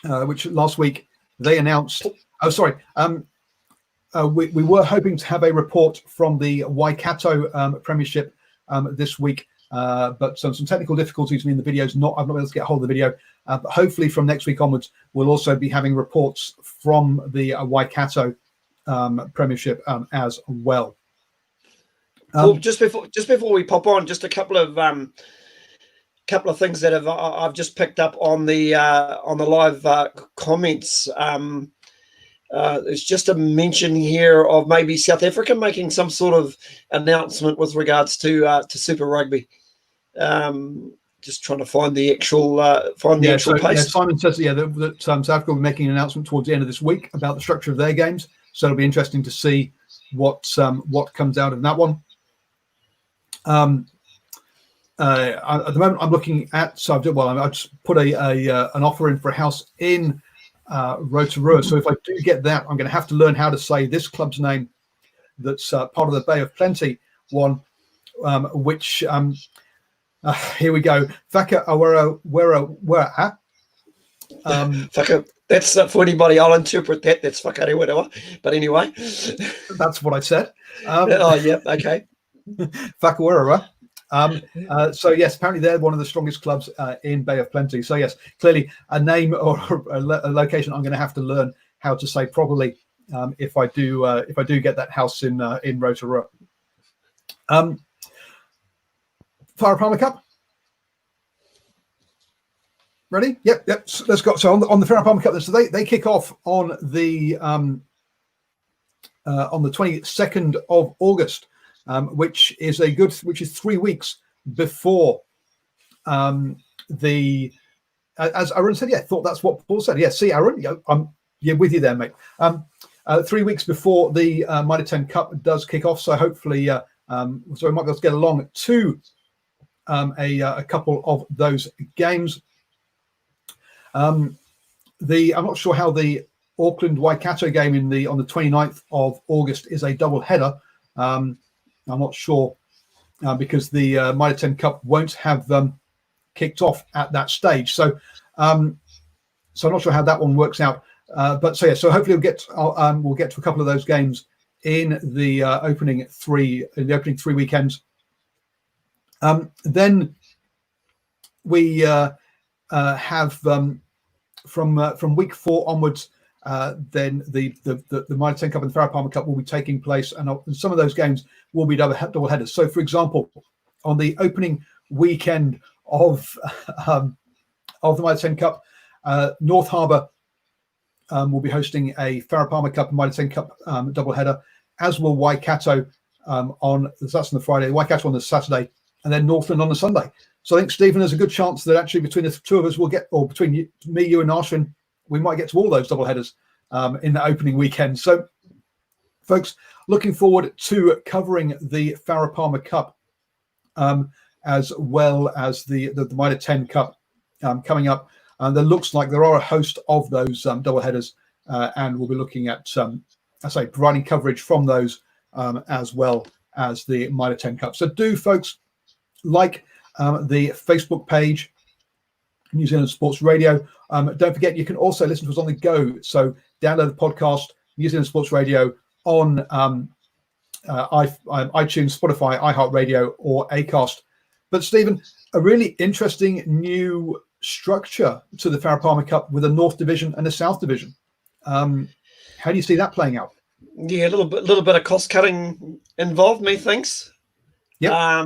which last week they announced. Oh, sorry. We were hoping to have a report from the Waikato Premiership this week, but some technical difficulties mean the video's not. I've not been able to get hold of the video. But hopefully from next week onwards, we'll also be having reports from the Waikato Premiership as well. Well, just before we pop on, just a couple of things that I've just picked up on the live comments. There's just a mention here of maybe South Africa making some sort of announcement with regards to Super Rugby. Just trying to find the actual post. Simon says that South Africa will be making an announcement towards the end of this week about the structure of their games. So it'll be interesting to see what comes out of that one. At the moment, I'm looking at. So I just put an offer in for a house in Rotorua. So if I do get that, I'm going to have to learn how to say this club's name. That's part of the Bay of Plenty one, which. Here we go. Whaka awara wera. That's for anybody. I'll interpret that. That's whakare whatever. But anyway. That's what I said. Oh, yeah. Okay. Whakawera. So, yes, apparently they're one of the strongest clubs in Bay of Plenty. So, yes, clearly a name or a location I'm going to have to learn how to say properly if I do get that house in Rotorua. Farah Cup. Ready? Yep. Let's go. So on the Farah Cup, so they kick off on the 22nd of August, which is 3 weeks before as Aaron said. Yeah, I thought that's what Paul said. Yeah, see, Aaron, I'm with you there, mate. 3 weeks before the Mitre 10 Cup does kick off, so hopefully, so we might be able to get along to a couple of those games. I'm not sure how the Auckland Waikato game on the 29th of August is a double header. I'm not sure because the Mitre 10 Cup won't have kicked off at that stage. So I'm not sure how that one works out. So hopefully we'll get to a couple of those games in the opening three weekends. Then we have from week 4 onwards. Then the Mitre 10 Cup and the Farah Palmer Cup will be taking place, and some of those games will be double headers. So, for example, on the opening weekend of the Mitre 10 Cup, North Harbour will be hosting a Farah Palmer Cup and Mitre 10 Cup double header, as will Waikato that's on the Friday, Waikato on the Saturday, and then Northland on the Sunday. So I think, Stephen, there's a good chance that actually between the two of us we'll get, or between you and Ashwin, we might get to all those double headers in the opening weekend. So, folks, looking forward to covering the Farah Palmer Cup as well as the Mitre 10 Cup coming up. And there looks like there are a host of those double headers, and we'll be looking at, providing coverage from those as well as the Mitre 10 Cup. So do, folks, like the Facebook page, New Zealand Sports Radio. Don't forget, you can also listen to us on the go. So download the podcast, New Zealand Sports Radio, on iTunes, Spotify, iHeartRadio, or Acast. But Stephen, a really interesting new structure to the Farah Palmer Cup with a North Division and a South Division. How do you see that playing out? Yeah, a little bit of cost cutting involved, methinks. Yeah.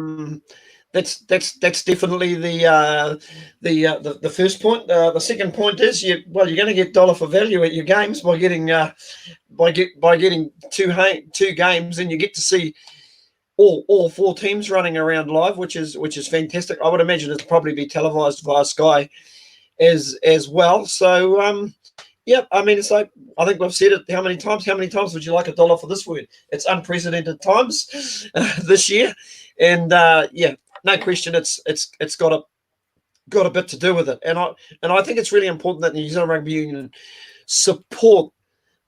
That's definitely the first point. The second point is you're going to get dollar for value at your games by getting two games, and you get to see all 4 teams running around live, which is fantastic. I would imagine it'll probably be televised via Sky as well. So I mean, it's like, I think we've said it how many times would you like $1 for this word? It's unprecedented times this year, and no question, it's got a bit to do with it, and I think it's really important that the New Zealand Rugby Union support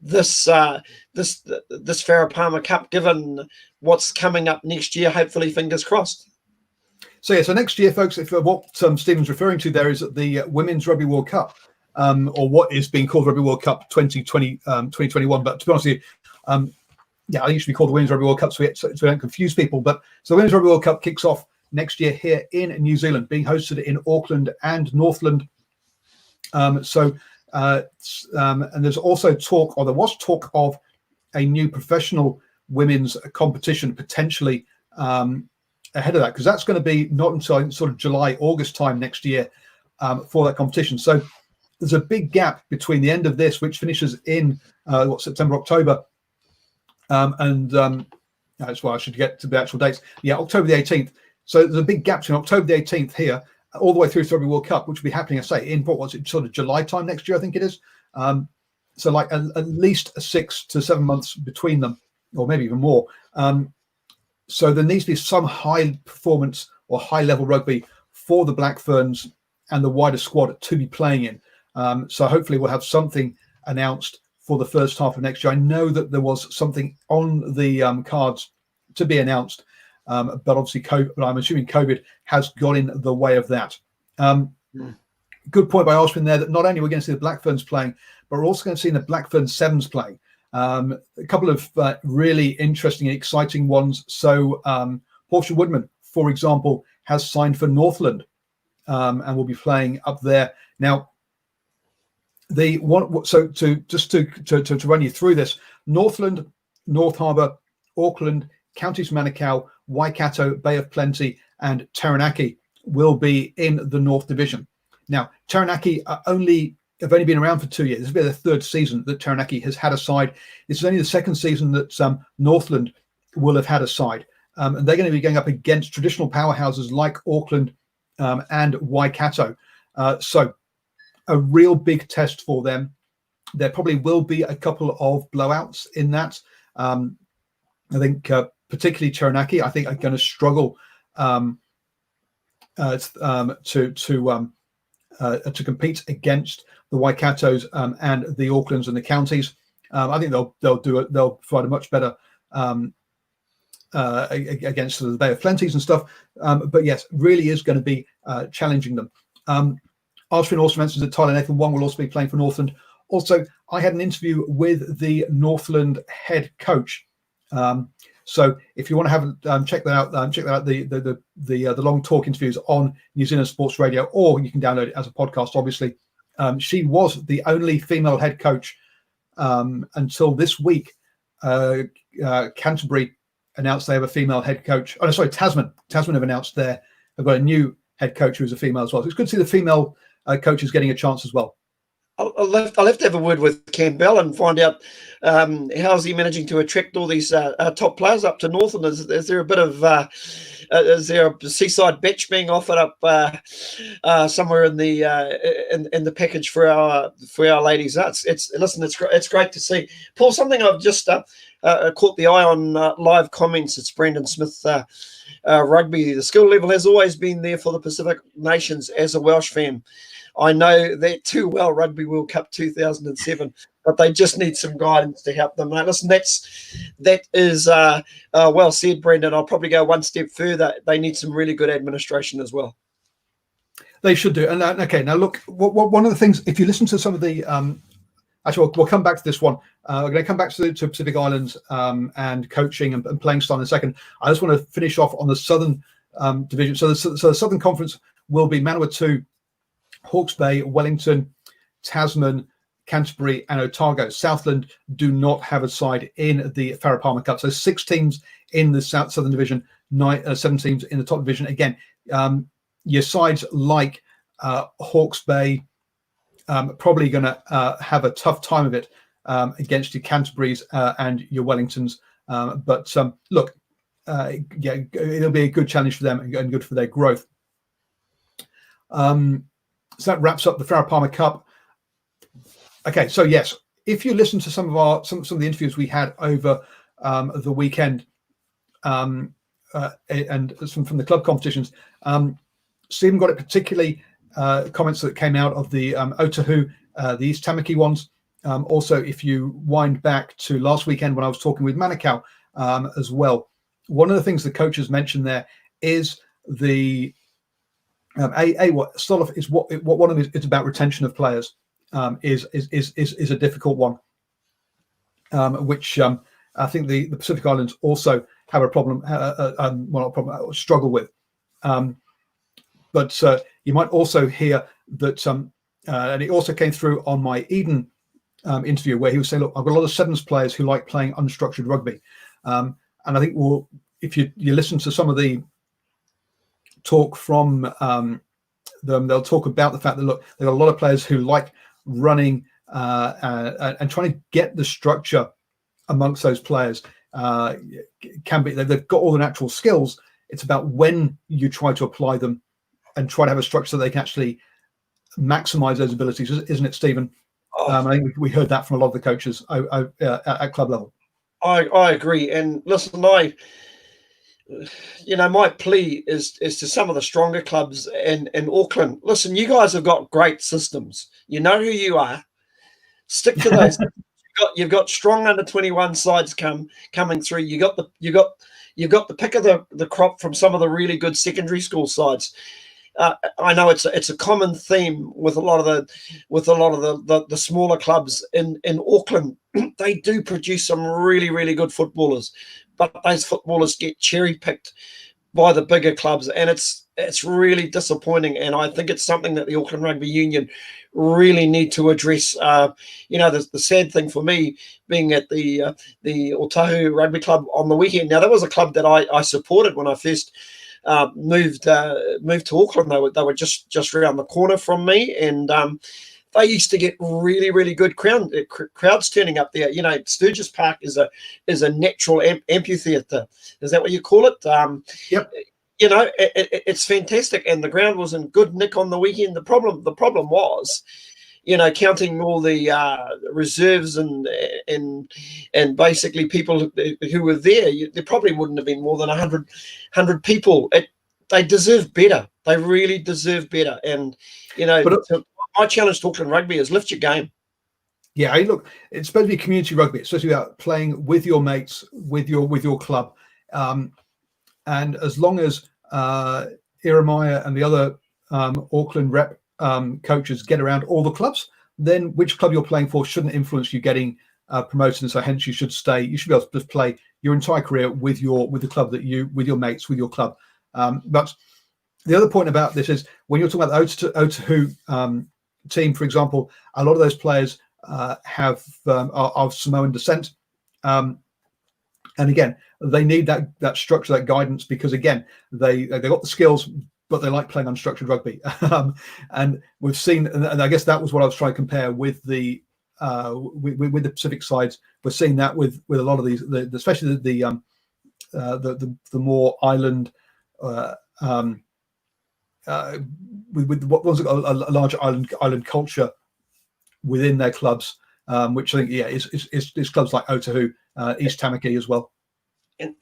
this Farah Palmer Cup, given what's coming up next year. Hopefully, fingers crossed. So next year, folks, if what Stephen's referring to there is the Women's Rugby World Cup, or what is being called Rugby World Cup 2021. But to be honest with you, I used to be called the Women's Rugby World Cup, so we don't confuse people. But so the Women's Rugby World Cup kicks off next year here in New Zealand, being hosted in Auckland and Northland. And there's also there was talk of a new professional women's competition potentially ahead of that, because that's going to be not until sort of July, August time next year for that competition. So there's a big gap between the end of this, which finishes in September, October, and that's why I should get to the actual dates. Yeah, October the 18th. So there's a big gap between October the 18th here, all the way through to Rugby World Cup, which will be happening, I say, in what's it, sort of July time next year, I think it is. So like at least 6 to 7 months between them, or maybe even more. So there needs to be some high performance or high level rugby for the Black Ferns and the wider squad to be playing in. So hopefully we'll have something announced for the first half of next year. I know that there was something on the cards to be announced, but obviously I'm assuming COVID has got in the way of that. Good point by Ashwin there, that not only we're going to see the Black Ferns playing, but we're also going to see the Black Fern Sevens playing. A couple of really interesting and exciting ones. So Portia Woodman, for example, has signed for Northland and will be playing up there. Now, the one, so to run you through this, Northland, North Harbour, Auckland, Counties Manukau, Waikato, Bay of Plenty, and Taranaki will be in the North Division. Now, Taranaki have only been around for 2 years. This will be the third season that Taranaki has had a side. This is only the second season that Northland will have had a side. And they're going to be going up against traditional powerhouses like Auckland and Waikato. So a real big test for them. There probably will be a couple of blowouts in that. I think particularly Taranaki, I think, are going to struggle to compete against the Waikatos and the Aucklands and the counties. I think they'll provide a much better against the Bay of Plenties and stuff. But yes, really is going to be challenging them. Ashwin also mentions that Tyler Nathan Wong will also be playing for Northland. Also, I had an interview with the Northland head coach. So if you want to have check that out, the long talk interviews on New Zealand Sports Radio, or you can download it as a podcast. Obviously, she was the only female head coach until this week. Canterbury announced they have a female head coach. Oh, no, sorry, Tasman have announced they've got a new head coach who's a female as well. So it's good to see the female coaches getting a chance as well. I'll have to have a word with Campbell and find out how's he managing to attract all these top players up to Northland. Is there a bit of is there a seaside batch being offered up somewhere in the package for our ladies? It's great to see. Paul, something I've just caught the eye on live comments. It's Brendan Smith. Rugby, the skill level has always been there for the Pacific nations. As a Welsh fan, I know that too well. Rugby World Cup 2007, but they just need some guidance to help them. Now, listen, that is well said, Brendan. I'll probably go one step further. They need some really good administration as well. They should do. And okay, now look, one of the things, if you listen to some of the actually, we'll come back to this one. We're going to come back to Pacific Islands and coaching and playing style in a second. I just want to finish off on the Southern Division. So the Southern Conference will be Manawatu, Hawke's Bay, Wellington, Tasman, Canterbury, and Otago. Southland do not have a side in the Farah Palmer Cup. So 6 teams in the Southern Division, 7 teams in the top division. Again, your sides like Hawke's Bay probably going to have a tough time of it against your Canterburys and your Wellingtons. But look, yeah, it'll be a good challenge for them and good for their growth. So that wraps up the Farah Palmer Cup. Okay, so yes, if you listen to some of the interviews we had over the weekend and some from the club competitions, Stephen got it particularly comments that came out of the Otahu, the East Tamaki ones. Also, if you wind back to last weekend when I was talking with Manukau as well, one of the things the coaches mentioned there is the what start off is what one of them is about retention of players is a difficult one, which I think the Pacific Islands also have a problem, struggle with. But you might also hear that, and it also came through on my Eden interview where he was saying, look, I've got a lot of sevens players who like playing unstructured rugby. And I think, well, if you listen to some of the talk from them, they'll talk about the fact that, look, they've got a lot of players who like running and trying to get the structure amongst those players can be. They've got all the natural skills. It's about when you try to apply them and try to have a structure that they can actually maximize those abilities, isn't it, Stephen? I think we heard that from a lot of the coaches at club level. I agree. And listen, my plea is to some of the stronger clubs in Auckland. Listen, you guys have got great systems. You know who you are. Stick to those. You've got strong under 21 sides coming through. You got the pick of the crop from some of the really good secondary school sides. I know it's a common theme with a lot of the smaller clubs in Auckland. They do produce some really, really good footballers, but those footballers get cherry picked by the bigger clubs, and it's really disappointing. And I think it's something that the Auckland Rugby Union really need to address. The sad thing for me being at the Otahu Rugby Club on the weekend. Now, that was a club that I supported when I first moved to Auckland. They were just around the corner from me, and they used to get really, really good crowds turning up there. Sturgis Park is a natural amphitheatre. Is that what you call it? Yep. It's fantastic, and the ground was in good nick on the weekend. The problem was, counting all the reserves and basically people who were there, there probably wouldn't have been more than 100 people. They deserve better. They really deserve better. And my challenge to Auckland Rugby is lift your game. Yeah, look, it's supposed to be community rugby. It's supposed to be about playing with your mates, with your club, and as long as Iremaya and the other Auckland rep coaches get around all the clubs, then which club you're playing for shouldn't influence you getting promoted. And so hence you should stay. You should be able to just play your entire career with the club with your mates, with your club. But the other point about this is when you're talking about the Otahu team, for example, a lot of those players are of Samoan descent. And again, they need that structure, that guidance, because again, they got the skills, but they like playing unstructured rugby. And we've seen, and I guess that was what I was trying to compare with the Pacific sides. We're seeing that with a lot of these, especially the more island, with what was a large island culture within their clubs, which I think is clubs like Otahu, East Tamaki as well.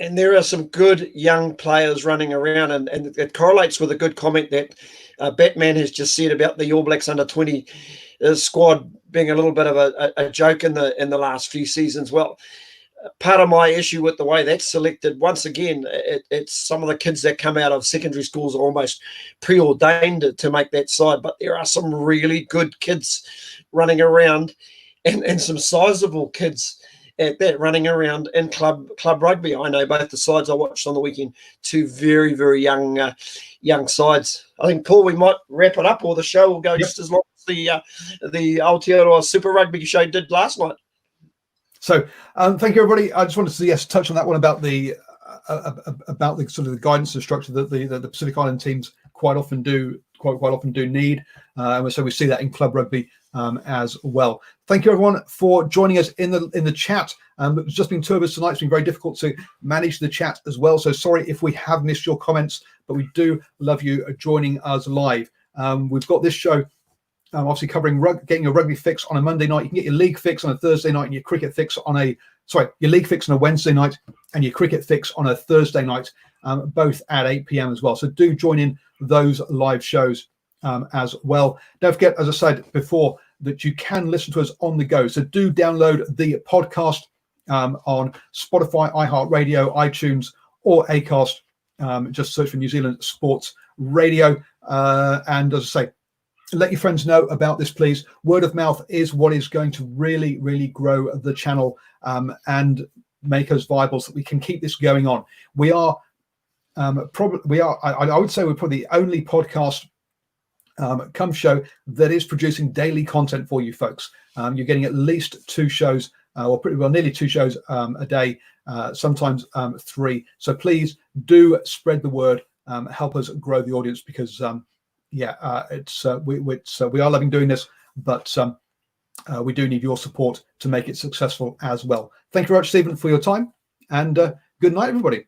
And there are some good young players running around, and it correlates with a good comment that Batman has just said about the All Blacks under 20 squad being a little bit of a joke in the last few seasons. Well, part of my issue with the way that's selected, once again, it's some of the kids that come out of secondary schools are almost preordained to make that side, but there are some really good kids running around, and some sizable kids at that running around in club rugby. I know both the sides I watched on the weekend, two very, very young sides. I think, Paul, we might wrap it up, or the show will go just as long as the Aotearoa Super Rugby show did last night. So thank you, everybody. I just wanted to touch on that one about the sort of the guidance and structure that the Pacific Island teams quite often do need, and so we see that in club rugby as well. Thank you, everyone, for joining us in the chat. It's just been two of us tonight. It's been very difficult to manage the chat as well, so sorry if we have missed your comments, but we do love you joining us live. We've got this show obviously covering getting your rugby fix on a Monday night. You can get your league fix on a Thursday night, and your cricket fix your league fix on a Wednesday night, and your cricket fix on a Thursday night, both at 8 p.m. as well. So do join in those live shows as well. Don't forget, as I said before, that you can listen to us on the go. So do download the podcast on Spotify, iHeartRadio, iTunes, or Acast. Just search for New Zealand Sports Radio. And as I say, let your friends know about this, please. Word of mouth is what is going to really, really grow the channel and make us viable so that we can keep this going on. I would say we're probably the only podcast show that is producing daily content for you folks. You're getting at least two shows, or pretty well nearly two shows a day, sometimes three. So please do spread the word, help us grow the audience, because we are loving doing this, but we do need your support to make it successful as well. Thank you very much, Stephen, for your time, and good night, everybody.